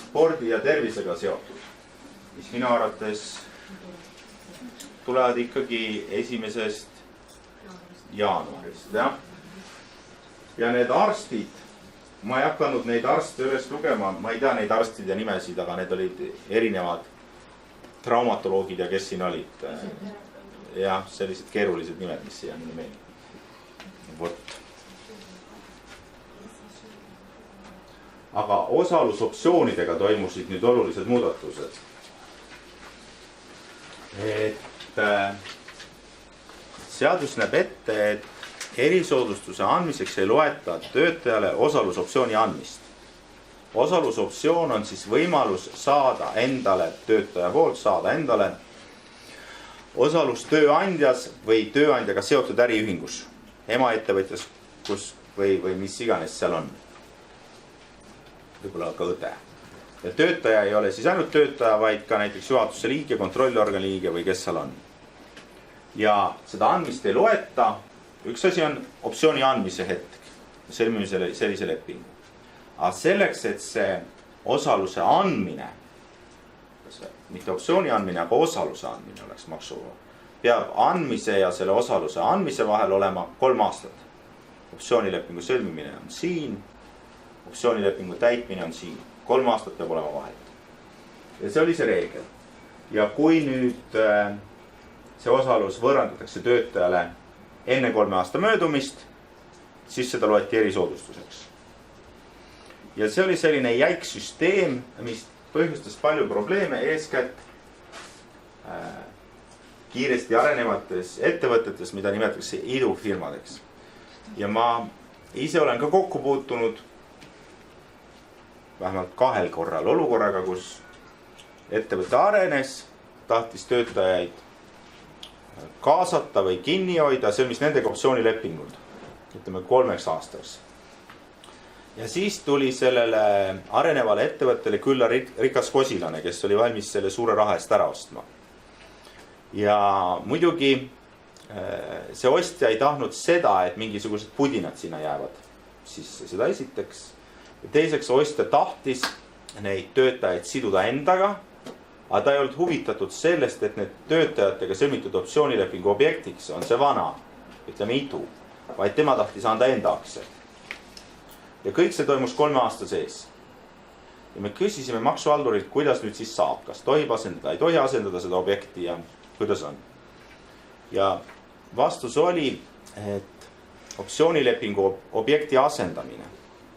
spordi ja tervisega seotud, mis minu arvates tulevad ikkagi 1. jaanuarist. Ja need arstid, ma ei hakanud neid arste üles lugema, ma ei tea neid arstide nimesid, aga need olid erinevad traumatoloogid ja kes siin olid. Jah, sellised keerulised nimed, mis siia minu meeldib. Vot. Aga osalusoptsioonidega toimusid nüüd olulised muudatused. Et seadus näeb ette, et erisoodustuse andmiseks ei loeta töötajale osalusoptsiooni andmist. Osalusoptsioon on siis võimalus saada endale, töötaja poolt saada endale osalus tööandjas või tööandjaga seotud äriühingus, emaettevõtjas, kus või mis iganes seal on. Võib-olla ka õde. Ja töötaja ei ole siis ainult töötaja, vaid ka näiteks juhatuse liige, kontrollorgani liige või kes seal on. Ja seda andmist ei loeta. Üks asi on optsiooni andmise hetk, sõlmime sellise lepingu. Aga selleks, et see osaluse andmine, mitte optsiooni andmine, aga osaluse andmine oleks maksuvaba, peab andmise ja selle osaluse andmise vahel olema 3 aastat. Optsioonilepingu sõlmimine on siin, optsioonilepingu täitmine on siin. 3 aastat peab olema vahet. Ja see oli see reegel. Ja kui nüüd see osalus võõrandatakse töötajale enne 3 aasta möödumist, siis seda loeti erisoodustuseks. Ja see oli selline jäik süsteem, mis põhjustas palju probleeme eeskätt kiiresti arenevates ettevõtetes, mida nimetatakse idufirmadeks. Ja ma ise olen ka kokku puutunud vähemalt 2 korral olukorraga, kus ettevõte arenes, tahtis töötajaid kaasata või kinni hoida, sõlmis nendega optsioonilepingud, ütleme 3 aastaks. Ja siis tuli sellele arenevale ettevõttele külla rikas kosilane, kes oli valmis selle suure raha eest ära ostma. Ja muidugi see ostja ei tahtnud seda, et mingisugused pudinad sinna jäävad sisse, seda esiteks. Ja teiseks ostja tahtis neid töötajaid siduda endaga, aga ta ei olnud huvitatud sellest, et need töötajatega sõlmitud optsioonilepingu objektiks on see vana, ütleme idu, vaid tema tahtis anda enda aktsiaid. Ja kõik see toimus 3 aasta sees. ja me küsisime maksuhaldurilt, kuidas nüüd siis saab, kas tohib asendada, ei tohi asendada seda objekti ja kuidas on. Ja vastus oli, et optsioonilepingu objekti asendamine,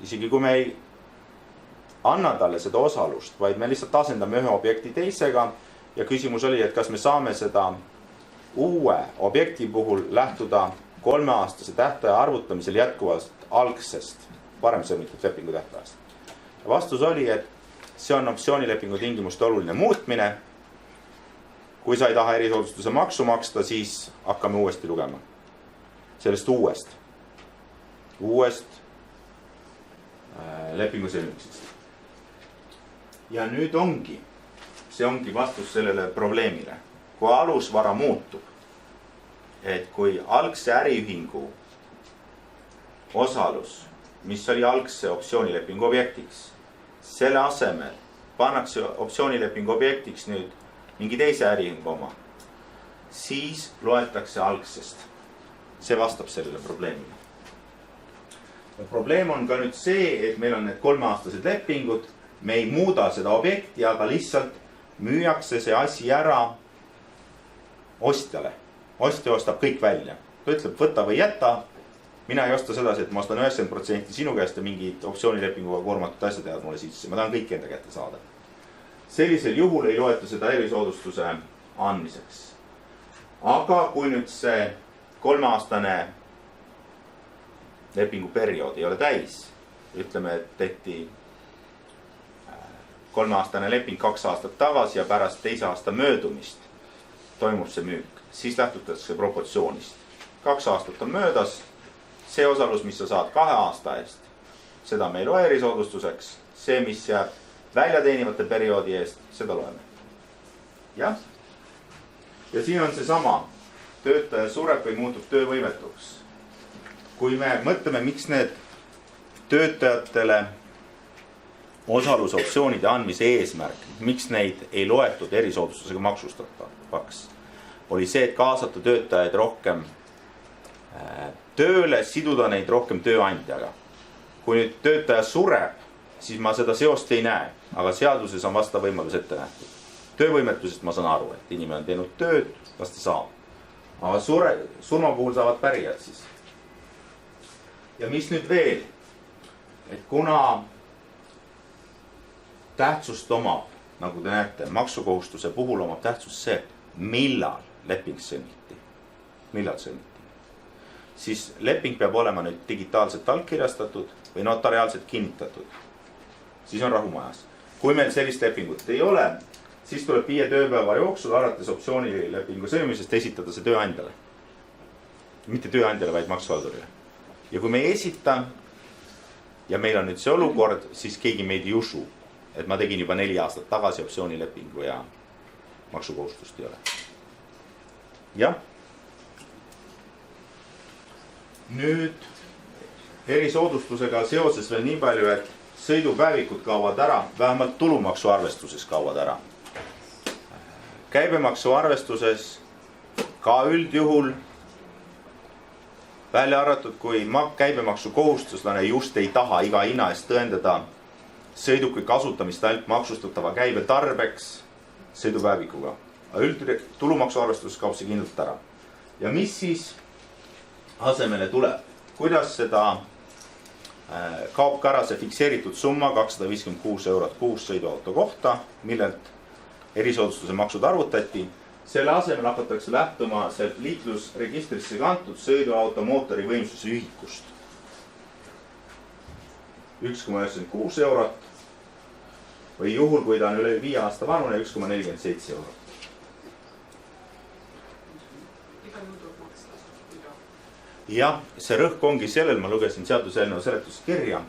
isegi kui me ei anna talle seda osalust, vaid me lihtsalt asendame ühe objekti teisega ja küsimus oli, et kas me saame seda uue objekti puhul lähtuda 3-aastase tähtaja arvutamisel jätkuvalt algsest varem sõlmitud lepingu tähtajast. Vastus oli, et see on optsioonilepingu tingimuste oluline muutmine. Kui sa ei taha erisoodustuse maksu maksta, siis hakkame uuesti lugema. Sellest uuest lepingu sõlmimisest. Ja nüüd see ongi vastus sellele probleemile. Kui alusvara muutub, et kui algse äriühingu osalus, mis oli algse optsioonilepingu objektiks, selle asemel pannakse optsioonilepingu objektiks nüüd mingi teise äriühingu oma, siis loetakse algsest. See vastab sellele probleemile. Ja probleem on ka nüüd see, et meil on need 3-aastased lepingud, me ei muuda seda objekti, aga lihtsalt müüakse see asi ära ostjale. Ostja ostab kõik välja. Ta ütleb, võta või jäta. Mina ei osta sedasi, et ma ostan 90% sinu käest ja mingid optsioonilepinguga koormatud asjad jäävad mulle sisse. Ma tahan kõik enda kätte saada. Sellisel juhul ei loeta seda erisoodustuse andmiseks. Aga kui nüüd see 3-aastane lepingu periood ei ole täis, ütleme, et tehti 3-aastane leping 2 aastat tagasi ja pärast 2 aasta möödumist toimub see müük, siis lähtutakse proportsioonist. 2 aastat on möödas, see osalus, mis sa saad 2 aasta eest, seda me ei loe erisoodustuseks, see, mis jääb väljateenivate perioodi eest, seda loeme. Jah? Ja siin on see sama, töötaja sureb või muutub töövõimetuks. Kui me mõtleme, miks need töötajatele osalusoptsioonide andmise eesmärk, miks neid ei loetud erisoodustusega maksustatavaks, oli see, et kaasata töötajaid rohkem tööle, siduda neid rohkem tööandjaga. Kui nüüd töötaja sureb, siis ma seda seost ei näe, aga seaduses on vastav võimalus ette nähtud. Töövõimetusest ma saan aru, et inimene on teinud tööd, kas ta saab. Aga surma puhul saavad pärijad siis. Ja mis nüüd veel? Et kuna tähtsust omab, nagu te näete, maksukohustuse puhul omab tähtsust see, millal leping sõlmiti. Millal sõlmiti? Siis leping peab olema nüüd digitaalselt allkirjastatud või notariaalselt kinnitatud. Siis on rahumajas. Kui meil sellist lepingut ei ole, siis tuleb 5 tööpäeva jooksul arvates optsioonilepingu sõlmimisest esitada see tööandjale. Mitte tööandjale, vaid maksuhaldurile. Ja kui me ei esita ja meil on nüüd see olukord, siis keegi meid ei usu, et ma tegin juba 4 aastat tagasi optsioonilepingu ja maksukohustust ei ole. Jah. Nüüd erisoodustusega seoses veel nii palju, et sõidupäevikud kaovad ära, vähemalt tulumaksu arvestuses kaovad ära. Käibemaksu arvestuses ka üldjuhul välja arvatud, kui käibemaksu kohustuslane just ei taha iga hinna eest tõendada sõiduki kasutamist ainult maksustatava käibe tarbeks sõidupäevikuga. Tulumaksu arvestuses kaob see kindlalt ära. Ja mis siis asemele tuleb? Kuidas seda kaob ka ära see fikseeritud summa 256 eurot kuus sõiduauto kohta, millelt erisoodustuse maksud arvutati. Selle asemel hakatakse lähtuma liiklusregistrisse kantud sõiduauto mootori võimsuse ühikust. 1,96 eurot või juhul, kui ta on üle 5 aasta vanune, 1,47 eurot. Jah, see rõhk ongi sellel, ma lugesin seaduseelnõu seletuskirja,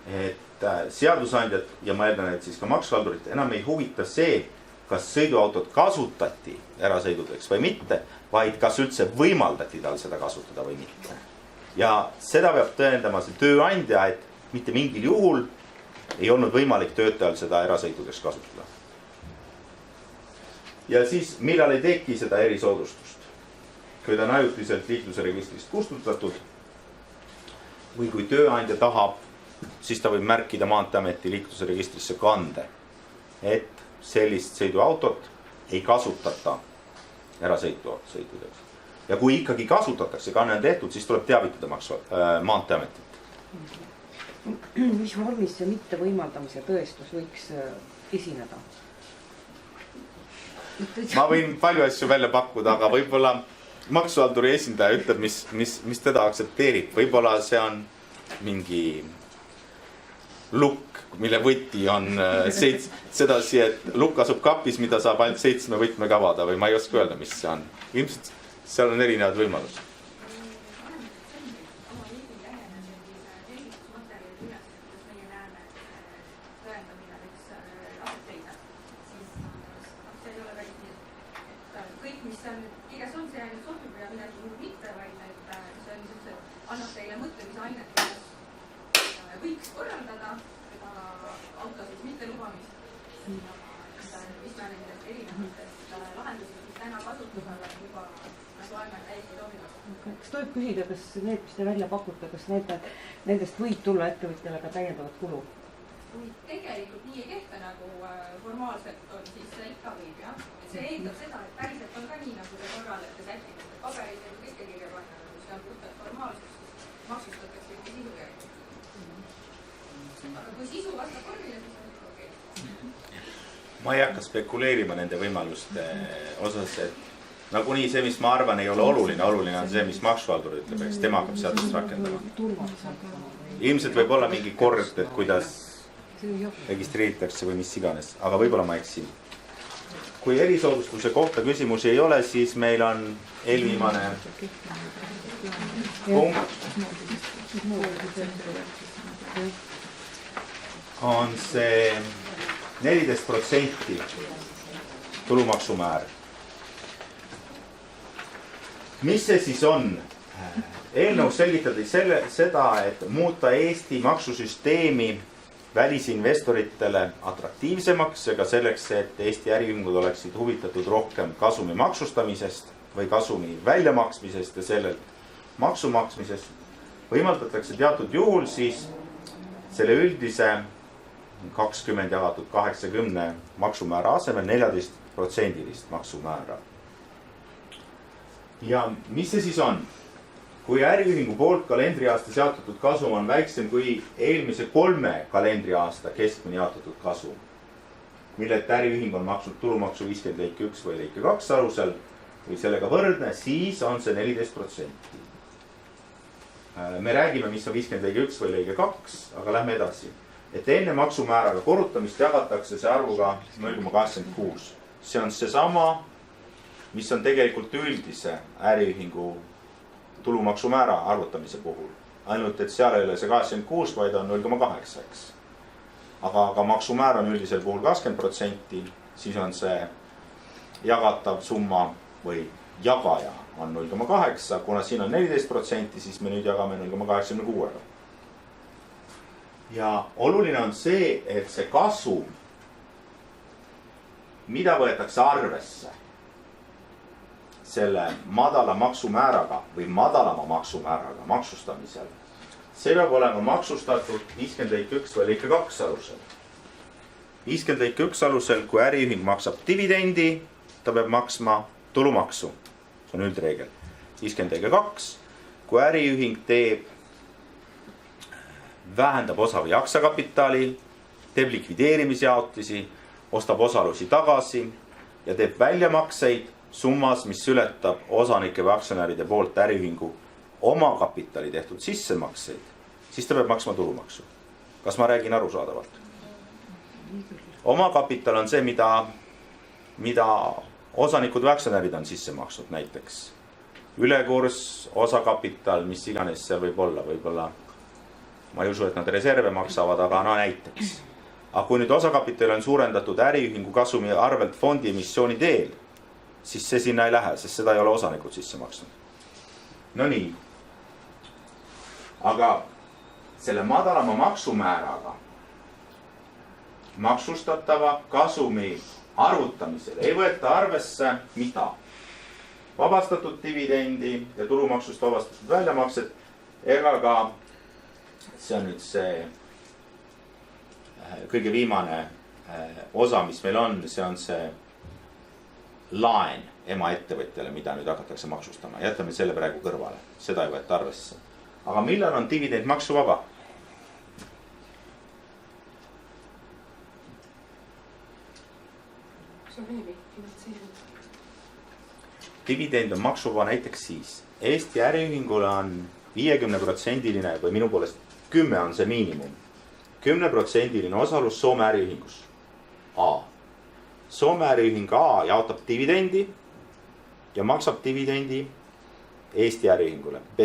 et seadusandjad ja ma eeldan, et siis ka maksuhaldurit enam ei huvita see, kas sõiduautot kasutati erasõidudeks või mitte, vaid kas üldse võimaldati tal seda kasutada või mitte. Ja seda peab tõendama see tööandja, et mitte mingil juhul ei olnud võimalik töötajal seda erasõidudeks kasutada. Ja siis, millal ei teki seda erisoodustust? Kui ta on ajutiselt liikluse registrist kustutatud või kui tööandja tahab siis ta võib märkida Maanteeameti liiklusregistrisse kande, et sellist sõiduautot ei kasutata erasõitudeks. Ja kui ikkagi kasutatakse, kanne on tehtud, siis tuleb teavitada Maanteeametit. Mis vormis see mitte võimaldamise tõestus võiks esineda? Ma võin palju asju välja pakkuda, aga võib-olla maksuhalduri esindaja ütleb, mis teda aktsepteerib. Võib-olla see on mingi lukk, mille võti on sedasi, et lukk asub kapis, mida saab ainult 7 võtmega avada või ma ei oska öelda, mis see on. Ilmselt seal on erinevad võimalused. Kas tohib küsida, kas need, mis te välja pakute, kas nendest võib tulla ettevõtjale ka täiendavat kulu? Kui tegelikult nii ei tehta, nagu formaalselt on, siis ikka võib, jah. See eeldab seda, et päriselt on ka nii, nagu te korralete sättinud, et paberid ja kõike kirja panna, nagu see on puhtalt formaalsus, siis maksustatakse ikka sisu järgi. Aga kui sisu vastab vormile, siis on ikka okei. Ma ei hakka spekuleerima nende võimaluste osas, et nagunii see, mis ma arvan, ei ole oluline. Oluline on see, mis maksuhaldur ütleb, eks tema hakkab seadust rakendama. Ilmselt võib olla mingi kord, et kuidas registreeritakse või mis iganes, aga võib-olla ma eksin. Kui erisoodustuse kohta küsimusi ei ole, siis meil on eelviimane punkt. On see 14% tulumaksumäär. Mis see siis on? Eelnõu selgitati seda, et muuta Eesti maksusüsteemi välisinvestoritele atraktiivsemaks ja ka selleks, et Eesti äriühingud oleksid huvitatud rohkem kasumi maksustamisest või kasumi väljamaksmisest ja sellelt maksumaksmisest, võimaldatakse teatud juhul siis selle üldise 20 jagatud 80 maksumäära asemel 14% maksumäära. Ja mis see siis on? Kui äriühingu poolt kalendriaasta seatatud kasum on väiksem kui eelmise 3 kalendriaasta keskmine jaotatud kasum, millelt äriühing on maksnud tulumaksu 50 lõike 1 või lõike 2 alusel või sellega võrdne, siis on see 14%. Me räägime, mis on 50 lõike 1 või lõike 2, aga lähme edasi. Et enne maksumääraga korrutamist jagatakse see arvuga 0,86. See on seesama, mis on tegelikult üldise äriühingu tulumaksumäära arvutamise puhul. Ainult, et seal ei ole see 86, vaid on 0,8, eks. Aga maksumäär on üldisel puhul 20%, siis on see jagatav summa või jagaja on 0,8. Kuna siin on 14%, siis me nüüd jagame 0,86. Ja oluline on see, et see kasum, mida võetakse arvesse selle madala maksumääraga või madalama maksumääraga maksustamisel, see peab olema maksustatud 50 lõike 1 või lõike 2 alusel. 50 lõike 1 alusel, kui äriühing maksab dividendi, ta peab maksma tulumaksu. See on üldreegel. 50 lõike 2, kui äriühing vähendab osa või aktsiakapitali, teeb likvideerimisjaotisi, ostab osalusi tagasi ja teeb väljamakseid summas, mis ületab osanike või aktsionäride poolt äriühingu omakapitali tehtud sissemakseid, siis ta peab maksma tulumaksu. Kas ma räägin arusaadavalt? Omakapital on see, mida osanikud või aktsionärid on sisse maksnud, näiteks ülekurss, osakapital, mis iganes seal võib olla, ma ei usu, et nad reserve maksavad, aga näiteks. Aga kui nüüd osakapital on suurendatud äriühingu kasumi arvelt fondi emissiooni teel, siis see sinna ei lähe, sest seda ei ole osanikud sisse maksnud. No nii. Aga selle madalama maksumääraga maksustatava kasumi arvutamisel ei võeta arvesse mida? Vabastatud dividendi ja tulumaksust vabastatud väljamaksed ega ka, see on nüüd see kõige viimane osa, mis meil on, see on see laen emaettevõtjale, mida nüüd hakatakse maksustama. Jätame selle praegu kõrvale, seda ei võeta arvesse. Aga millal on dividend maksuvaba? Dividend on maksuvaba näiteks siis. Eesti äriühingule on 50% või minu poolest 10 on see miinimum. 10% osalus Soome äriühingus. A. Soome äriühing A jaotab dividendi ja maksab dividendi Eesti äriühingule B.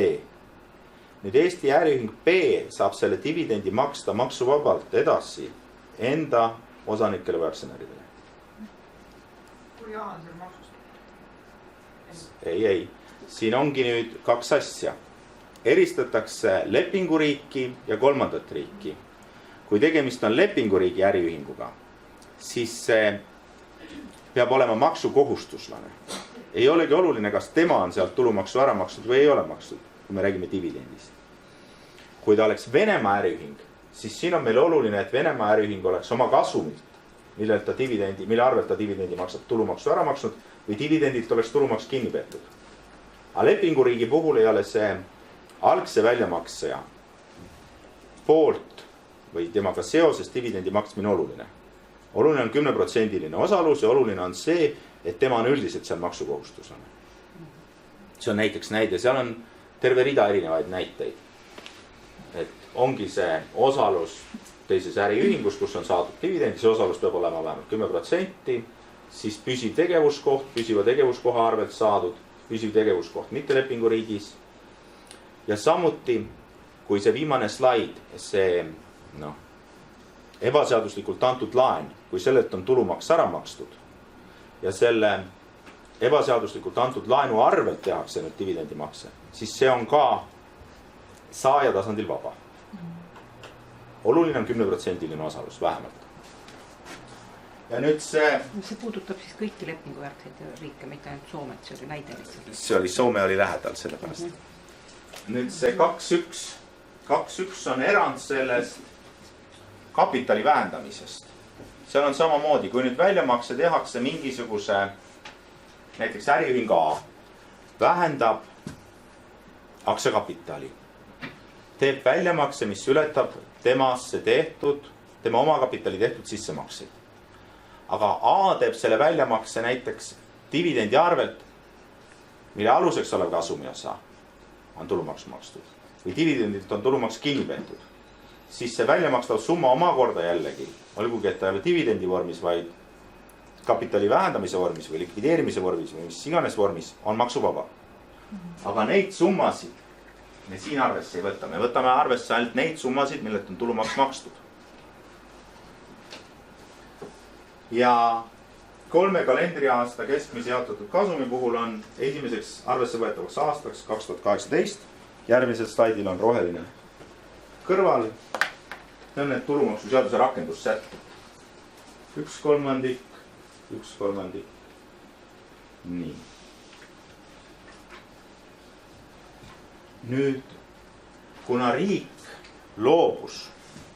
Nüüd Eesti äriühing B saab selle dividendi maksta maksuvabalt edasi enda osanikele või aktsionäridele. kui A on seal maksustatud? Ei. Siin ongi nüüd kaks asja. Eristatakse lepinguriiki ja kolmandat riiki. Kui tegemist on lepinguriigi äriühinguga, siis see peab olema maksukohustuslane. Ei olegi oluline, kas tema on sealt tulumaksu ära maksnud või ei ole maksnud, kui me räägime dividendist. Kui ta oleks Venemaa äriühing, siis siin on meil oluline, et Venemaa äriühing oleks oma kasumilt, mille arvelt ta dividendi maksab, tulumaksu ära maksnud või dividendilt oleks tulumaks kinni peetud. Aga lepinguriigi puhul ei ole see algse väljamakseja poolt või temaga seoses dividendi maksmine oluline. Oluline on 10% osalus ja oluline on see, et tema on üldiselt seal maksukohustuslane. See on näiteks näide, seal on terve rida erinevaid näiteid. Et ongi see osalus teises äriühingus, kus on saadud dividendi, see osalus peab olema vähemalt 10%, siis püsiv tegevuskoht, püsiva tegevuskoha arvelt saadud, püsiv tegevuskoht mittelepinguriigis. Ja samuti, kui see viimane slaid, see ebaseaduslikult antud laen, kui sellelt on tulumaks ära makstud ja selle ebaseaduslikult antud laenu arvelt tehakse nüüd dividendimakse, siis see on ka saaja tasandil vaba. Oluline on 10% osalus vähemalt. Ja nüüd see puudutab siis kõiki lepingujärgseid riike, mitte ainult Soomet, see oli näide lihtsalt. Soome oli lähedal sellepärast. Nüüd see 2.1 on erand sellest kapitali vähendamisest. Seal on samamoodi, kui nüüd väljamakse tehakse mingisuguse, näiteks äriühing A, vähendab aktsiakapitali, teeb väljamakse, mis ületab tema omakapitali tehtud sissemakseid. Aga A teeb selle väljamakse näiteks dividendi arvelt, mille aluseks olev kasumiosa on tulumaks makstud või dividendilt on tulumaks kinni peetud, siis see väljamakstav summa omakorda jällegi, olgugi et ta ei ole dividendi vormis, vaid kapitali vähendamise vormis või likvideerimise vormis või mis iganes vormis, on maksuvaba. Aga neid summasid me siin arvesse ei võta. Me võtame arvesse ainult neid summasid, millelt on tulumaks makstud. Ja 3 kalendriaasta keskmise jaotatud kasumi puhul on esimeseks arvesse võetavaks aastaks 2018. Järgmisel slaidil on roheline kõrval. See on need tulumaksuseaduse rakendussätted. 1/3. Nii. Nüüd, kuna riik loobus,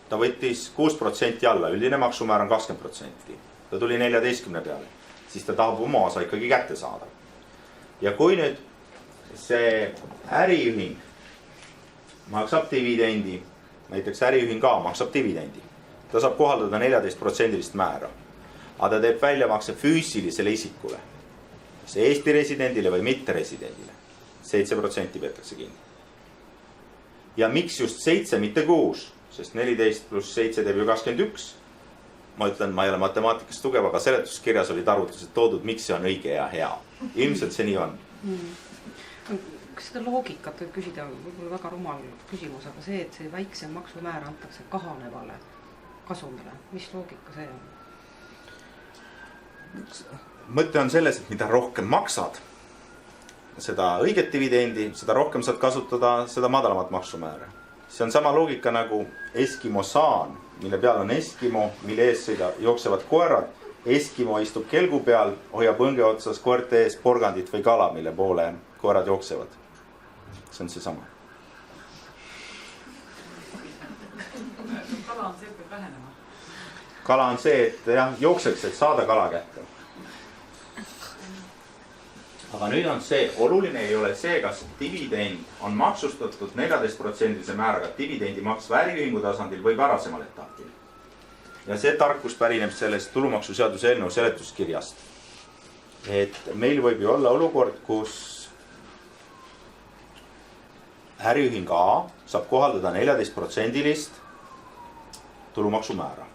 ta võttis 6% alla, üldine maksumäär on 20%. Ta tuli 14 peale, siis ta tahab oma osa ikkagi kätte saada. Ja kui nüüd see äriühing maksab dividendi, näiteks äriühing A maksab dividendi, ta saab kohaldada 14% määra. Aga ta teeb väljamakse füüsilisele isikule, see Eesti residendile või mitteresidendile, 7% peetakse kinni. Ja miks just 7, mitte 6, sest 14 pluss 7 teeb ju 21. Ma ütlen, ma ei ole matemaatikast tugev, aga seletuskirjas olid arvutused toodud, miks see on õige ja hea. Ilmselt see nii on. Kas seda loogikat võib küsida, võib-olla väga rumal küsimus, aga see, et see väiksem maksumäär antakse kahanevale kasumile, mis loogika see on? Mõte on selles, et mida rohkem maksad seda õiget dividendi, seda rohkem saad kasutada seda madalamat maksumäära. See on sama loogika nagu Eskimo saan, mille peal on Eskimo, mille ees jooksevad koerad. Eskimo istub kelgu peal, hoiab õnge otsas koerte ees porgandit või kala, mille poole koerad jooksevad. See on see sama. Kala on selgelt vähenema. kala on see, et jah, jookseks, et saada kala kätte. Aga nüüd on see, oluline ei ole see, kas dividend on maksustatud 14% määraga dividendi maksva äriühingu tasandil või varasemal etapil. Ja see tarkus pärineb sellest tulumaksuseaduse eelnõu seletuskirjast. Et meil võib ju olla olukord, kus äriühing A saab kohaldada 14% tulumaksumäära.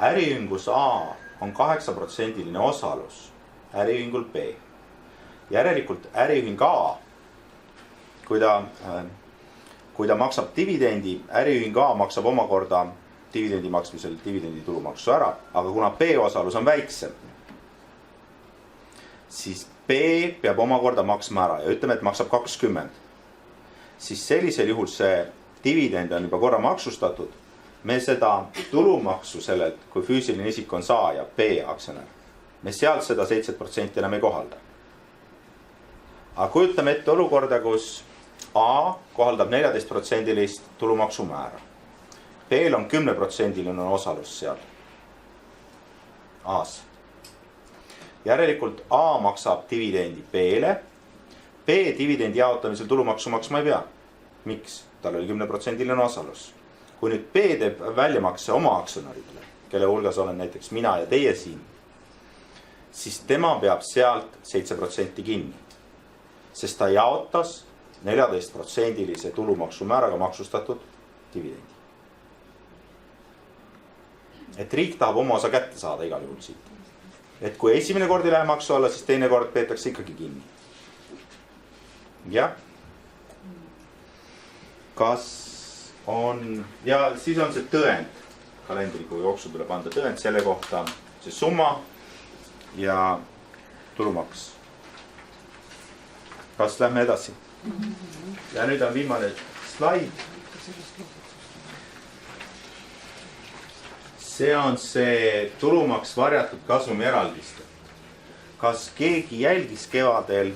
Äriühingus A on 8% osalus äriühingul B. Järelikult äriühing A, kui ta maksab dividendi, äriühing A maksab omakorda dividendi maksmisel dividendi tulumaksu ära, aga kuna B osalus on väiksem, siis B peab omakorda maksma ära ja ütleme, et maksab 20. Siis sellisel juhul see dividend on juba korra maksustatud. Me seda tulumaksu sellelt, kui füüsiline isik on saaja, B aktsionär, me sealt seda 7% enam ei kohalda. Aga kujutame ette olukorda, kus A kohaldab 14% tulumaksumäära. B-l on 10% osalus seal A-s. Järelikult A maksab dividendi B-le. B dividendi jaotamisel tulumaksu maksma ei pea. Miks? Tal oli 10% osalus. Kui nüüd B teeb väljamakse oma aktsionäridele, kelle hulgas olen näiteks mina ja teie siin, siis tema peab sealt 7% kinni. Sest ta jaotas 14% tulumaksumääraga maksustatud dividendi. Et riik tahab oma osa kätte saada igal juhul siit. Et kui esimene kord ei lähe maksu alla, siis teine kord peetakse ikkagi kinni. Jah. Kas on, ja siis on see tõend. Kalendriku jooksu tuleb anda tõend selle kohta, see summa ja tulumaks. Kas lähme edasi? Ja nüüd on viimane slaid. See on see tulumaks varjatud kasumi eraldist. Kas keegi jälgis kevadel,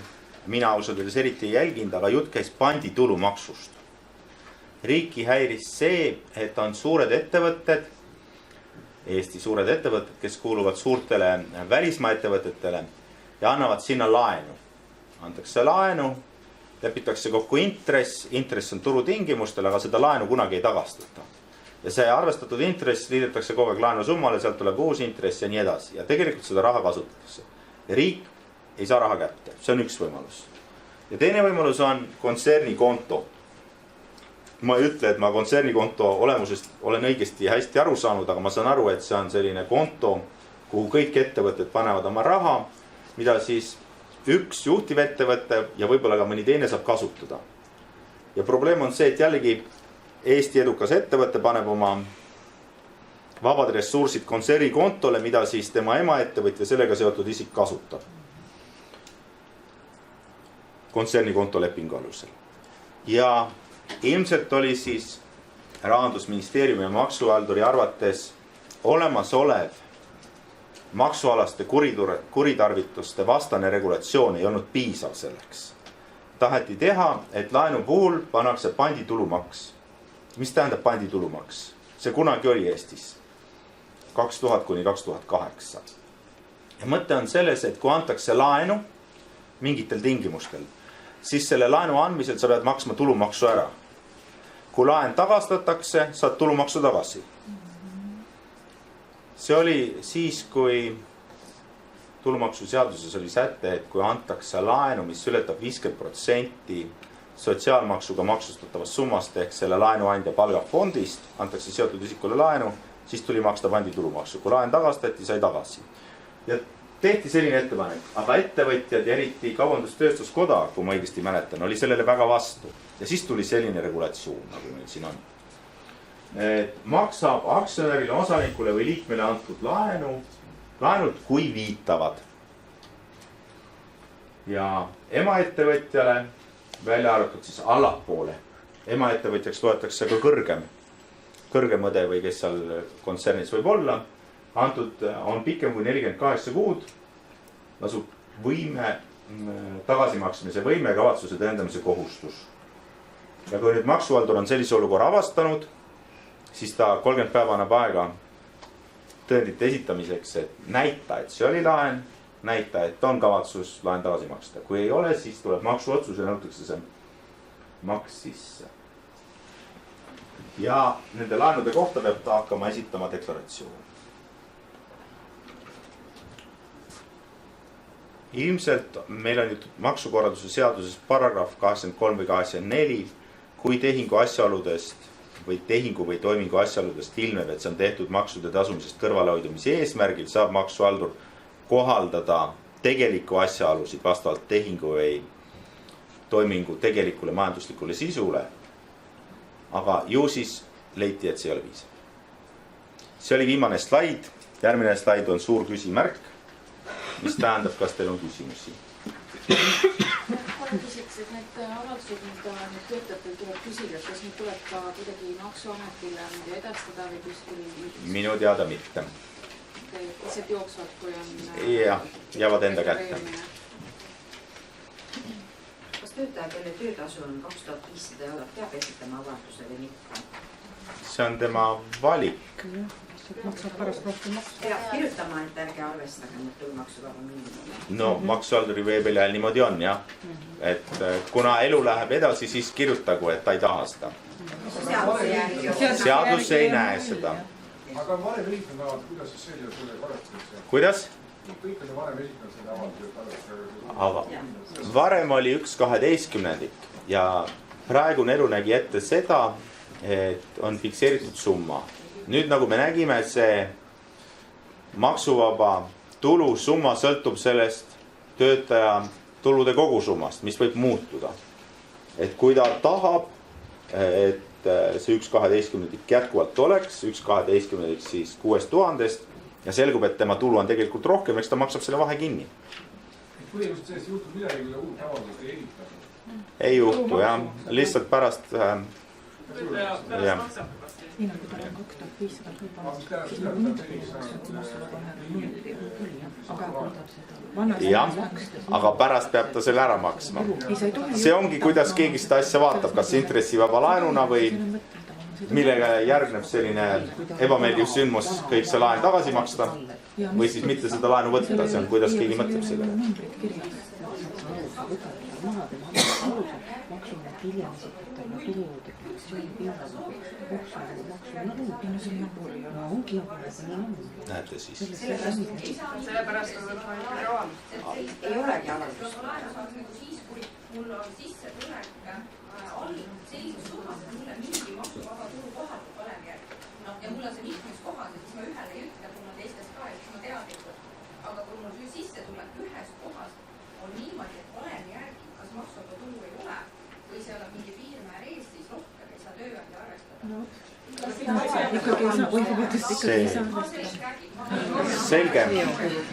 mina ausalt öeldes eriti ei jälginud, aga jutt käis pandi tulumaksust. Riiki häiris see, et on suured ettevõtted, Eesti suured ettevõtted, kes kuuluvad suurtele välismaa ettevõtetele ja annavad sinna laenu. Antakse laenu, lepitakse kokku intress on turutingimustel, aga seda laenu kunagi ei tagastata. Ja see arvestatud intress liidetakse kogu aeg laenu summale, sealt tuleb uus intress ja nii edasi. Ja tegelikult seda raha kasutatakse. Ja riik ei saa raha kätte. See on üks võimalus. Ja teine võimalus on kontsernikonto. Ma ei ütle, et ma kontsernikonto olemusest olen õigesti hästi aru saanud, aga ma saan aru, et see on selline konto, kuhu kõik ettevõtted panevad oma raha, mida siis üks juhtiv ettevõte ja võib-olla ka mõni teine saab kasutada. Ja probleem on see, et jällegi Eesti edukas ettevõte paneb oma vabad ressursid kontsernikontole, mida siis tema emaettevõtja sellega seotud isik kasutab. Kontsernikonto lepingu alusel. Ja ilmselt oli siis Rahandusministeeriumi ja maksuhalduri arvates olemasolev maksualaste kuritarvituste vastane regulatsioon ei olnud piisav selleks. Taheti teha, et laenu puhul pannakse panditulumaks. Mis tähendab panditulumaks? See kunagi oli Eestis 2000–2008. Ja mõte on selles, et kui antakse laenu mingitel tingimustel, siis selle laenu andmisel sa pead maksma tulumaksu ära. Kui laen tagastatakse, saad tulumaksu tagasi. See oli siis, kui tulumaksuseaduses oli säte, et kui antakse laenu, mis ületab 50% sotsiaalmaksuga maksustatavast summast ehk selle laenuandja palgafondist, antakse seotud isikule laenu, siis tuli maksta panditulumaksu. Kui laen tagastati, sai tagasi. Ja tehti selline ettepanek, aga ettevõtjad ja eriti Kaubandus-Tööstuskoda, kui ma õigesti mäletan, oli sellele väga vastu. Ja siis tuli selline regulatsioon, nagu meil siin on. Maksab aktsionärile, osanikule või liikmele antud laenud, kui viitavad. Ja emaettevõtjale välja arvatud siis allapoole. Emaettevõtjaks loetakse ka kõrgem õde või kes seal kontsernis võib olla. Antud on pikem kui 48 kuud, lasub võime, tagasimaksmise võime, kavatsuse tõendamise kohustus. Ja kui nüüd maksuhaldur on sellise olukorra avastanud, siis ta 30 päeva annab aega tõendite esitamiseks, et näita, et see oli laen, näita, et on kavatsus laen tagasi maksta. Kui ei ole, siis tuleb maksuotsus ja nõutakse see maks sisse. Ja nende laenude kohta peab ta hakkama esitama deklaratsiooni. Ilmselt meil on maksukorralduse seaduses paragrahv 83 või 84, kui tehingu asjaoludest või tehingu või toimingu asjaoludest ilmneb, et see on tehtud maksude tasumisest kõrvalehoidumise eesmärgil, saab maksuhaldur kohaldada tegeliku asjaolusid vastavalt tehingu või toimingu tegelikule majanduslikule sisule. Aga ju siis leiti, et see ei ole piisav. See oli viimane slaid. Järgmine slaid on suur küsimärk, mis tähendab, kas teil on küsimusi. Küsiks, et need avaldused, mida need töötajatel tuleb küsida, kas need tuleb ka kuidagi maksuametile edastada või kuskil? Minu teada mitte. Lihtsalt jooksvalt, kui on... Jah, jäävad enda kätte. Kas töötaja, kelle töötasu on 2500 €, peab esitama avalduse või mitte? See on tema valik. Maksab pärast rohkem maksu. Peab kirjutama, et ärge arvestage nüüd tulumaksuvaba miinimumi. No maksuhalduri veebilehel niimoodi on, jah. Et kuna elu läheb edasi, siis kirjutagu, et ta ei taha seda. Seadus ei näe seda. Aga varem esitanud avaldus, kuidas siis selline sellega arvestatakse? Kuidas? Kõik on varem esitanud selle avalduse, Aga varem oli 1/12 ja praegune elu nägi ette seda, et on fikseeritud summa. Nüüd nagu me nägime, see maksuvaba tulu summa sõltub sellest töötaja tulude kogusummast, mis võib muutuda. Et kui ta tahab, et see 1/12 jätkuvalt oleks, 1/12 siis 6000 ja selgub, et tema tulu on tegelikult rohkem, eks ta maksab selle vahe kinni. Põhimõtteliselt sellest juhtub midagi, kui uut avaldust ei esitanud. Ei juhtu, jah. Lihtsalt pärast... Nii nagu ta on 2500 jah, aga pärast peab ta selle ära maksma. See ongi, kuidas keegi seda asja vaatab, kas intressivaba laenuna või millega järgneb selline ebameeldiv sündmus, kõik see laen tagasi maksta või siis mitte seda laenu võtta, see on, kuidas keegi mõtleb selle. Näete siis. Sellepärast on ikkagi avaldus. Ei olegi avaldus. Siis, kui mul on sissetulek all sellises suhas, et mulle mingi maksuvaba tulu kohaldub valemi järgi. Ja mul on see mitmes kohas, et siis ma ühele ei ütle, kui mul teistes ka, et siis ma teadlikult. Aga kui mul sissetulek ühes kohas on niimoodi, et valemi järgi, kas maksuvaba tulu ei ole või seal on mingi piirmäär ees, siis rohkem ei saa tööandja arvestada. Selge,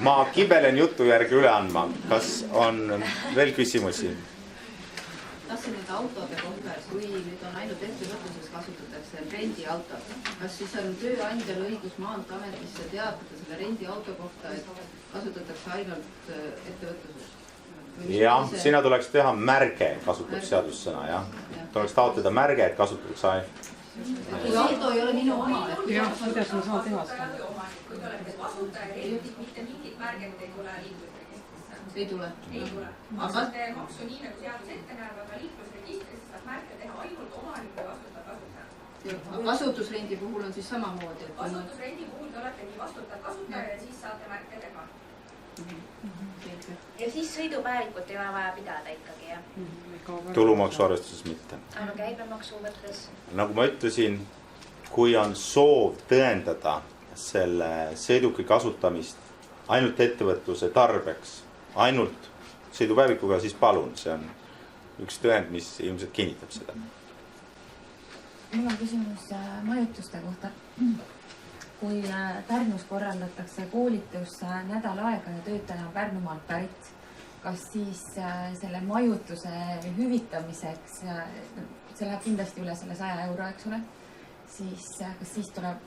ma kibelen jutu järgi üle andma. Kas on veel küsimusi? Tahtsin nüüd autode kohta, kui nüüd on ainult ettevõtluses kasutatakse rendiautot, kas siis on tööandjal õigus Maanteeametisse teatada selle rendiauto kohta, et kasutatakse ainult ettevõtluses? Jah, sinna tuleks teha märge, kasutab seadussõna, jah. Tuleks taotleda märge, et kasutatakse ainult. Kui auto ei ole minu oma, jah, kuidas ma saan teha seda? Kui te olete kasutaja rendid, mitte mingit märget ei tule liiklusregistrisse. Ei tule? Ei tule. Maksate maksu nii, nagu seadus ette näeb, aga liiklusregistrisse saab märke teha ainult omaniku ja vastutav kasutaja. Kasutusrendi puhul on siis samamoodi? Kasutusrendi puhul te olete nii vastutav kasutaja ja siis saate märke teha. Ja siis sõidupäevikut ei ole vaja pidada ikkagi, jah? Tulumaksu arvestuses mitte. Aga käibemaksu mõttes? Nagu ma ütlesin, kui on soov tõendada selle sõiduki kasutamist ainult ettevõtluse tarbeks, ainult sõidupäevikuga, siis palun, see on üks tõend, mis ilmselt kinnitab seda. Mul on küsimus majutuste kohta. Kui Pärnus korraldatakse koolitus nädal aega ja töötaja on Pärnumaalt pärit, kas siis selle majutuse hüvitamiseks, see läheb kindlasti üle selle 100 €, eks ole, siis kas siis tuleb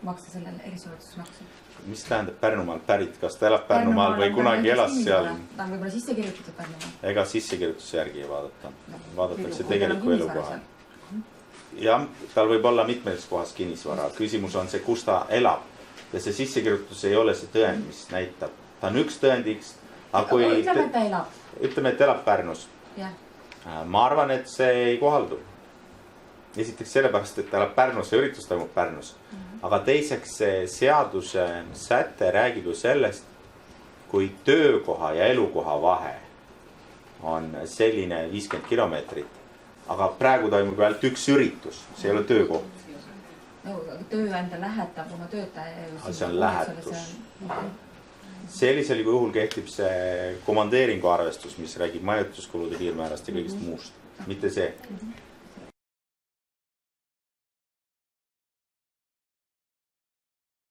maksta sellele erisoodustusmaksu? Mis tähendab Pärnumaalt pärit? Kas ta elab Pärnumaal või kunagi elas seal? Ta on võib-olla sisse kirjutatud Pärnumaal. Ega sissekirjutuse järgi ei vaadata. Vaadatakse tegeliku elukoha. Jah, tal võib olla mitmes kohas kinnisvara. Küsimus on see, kus ta elab. ja see sissekirjutus ei ole see tõend, mis näitab. Ta on üks tõendiks, aga kui ütleme, et ta elab. Ütleme, et elab Pärnus. Ma arvan, et see ei kohaldu. Esiteks sellepärast, et ta elab Pärnus ja üritus toimub Pärnus. Aga teiseks see seaduse säte räägib ju sellest, kui töökoha ja elukoha vahe on selline 50 kilomeetrit. Aga praegu toimub ainult üks üritus, see ei ole töökoht. Tööandja lähetab oma töötaja. See on lähetus. Sellisel juhul kehtib see komandeeringu arvestus, mis räägib majutuskulude piirmäärast ja kõigist muust. Mitte see.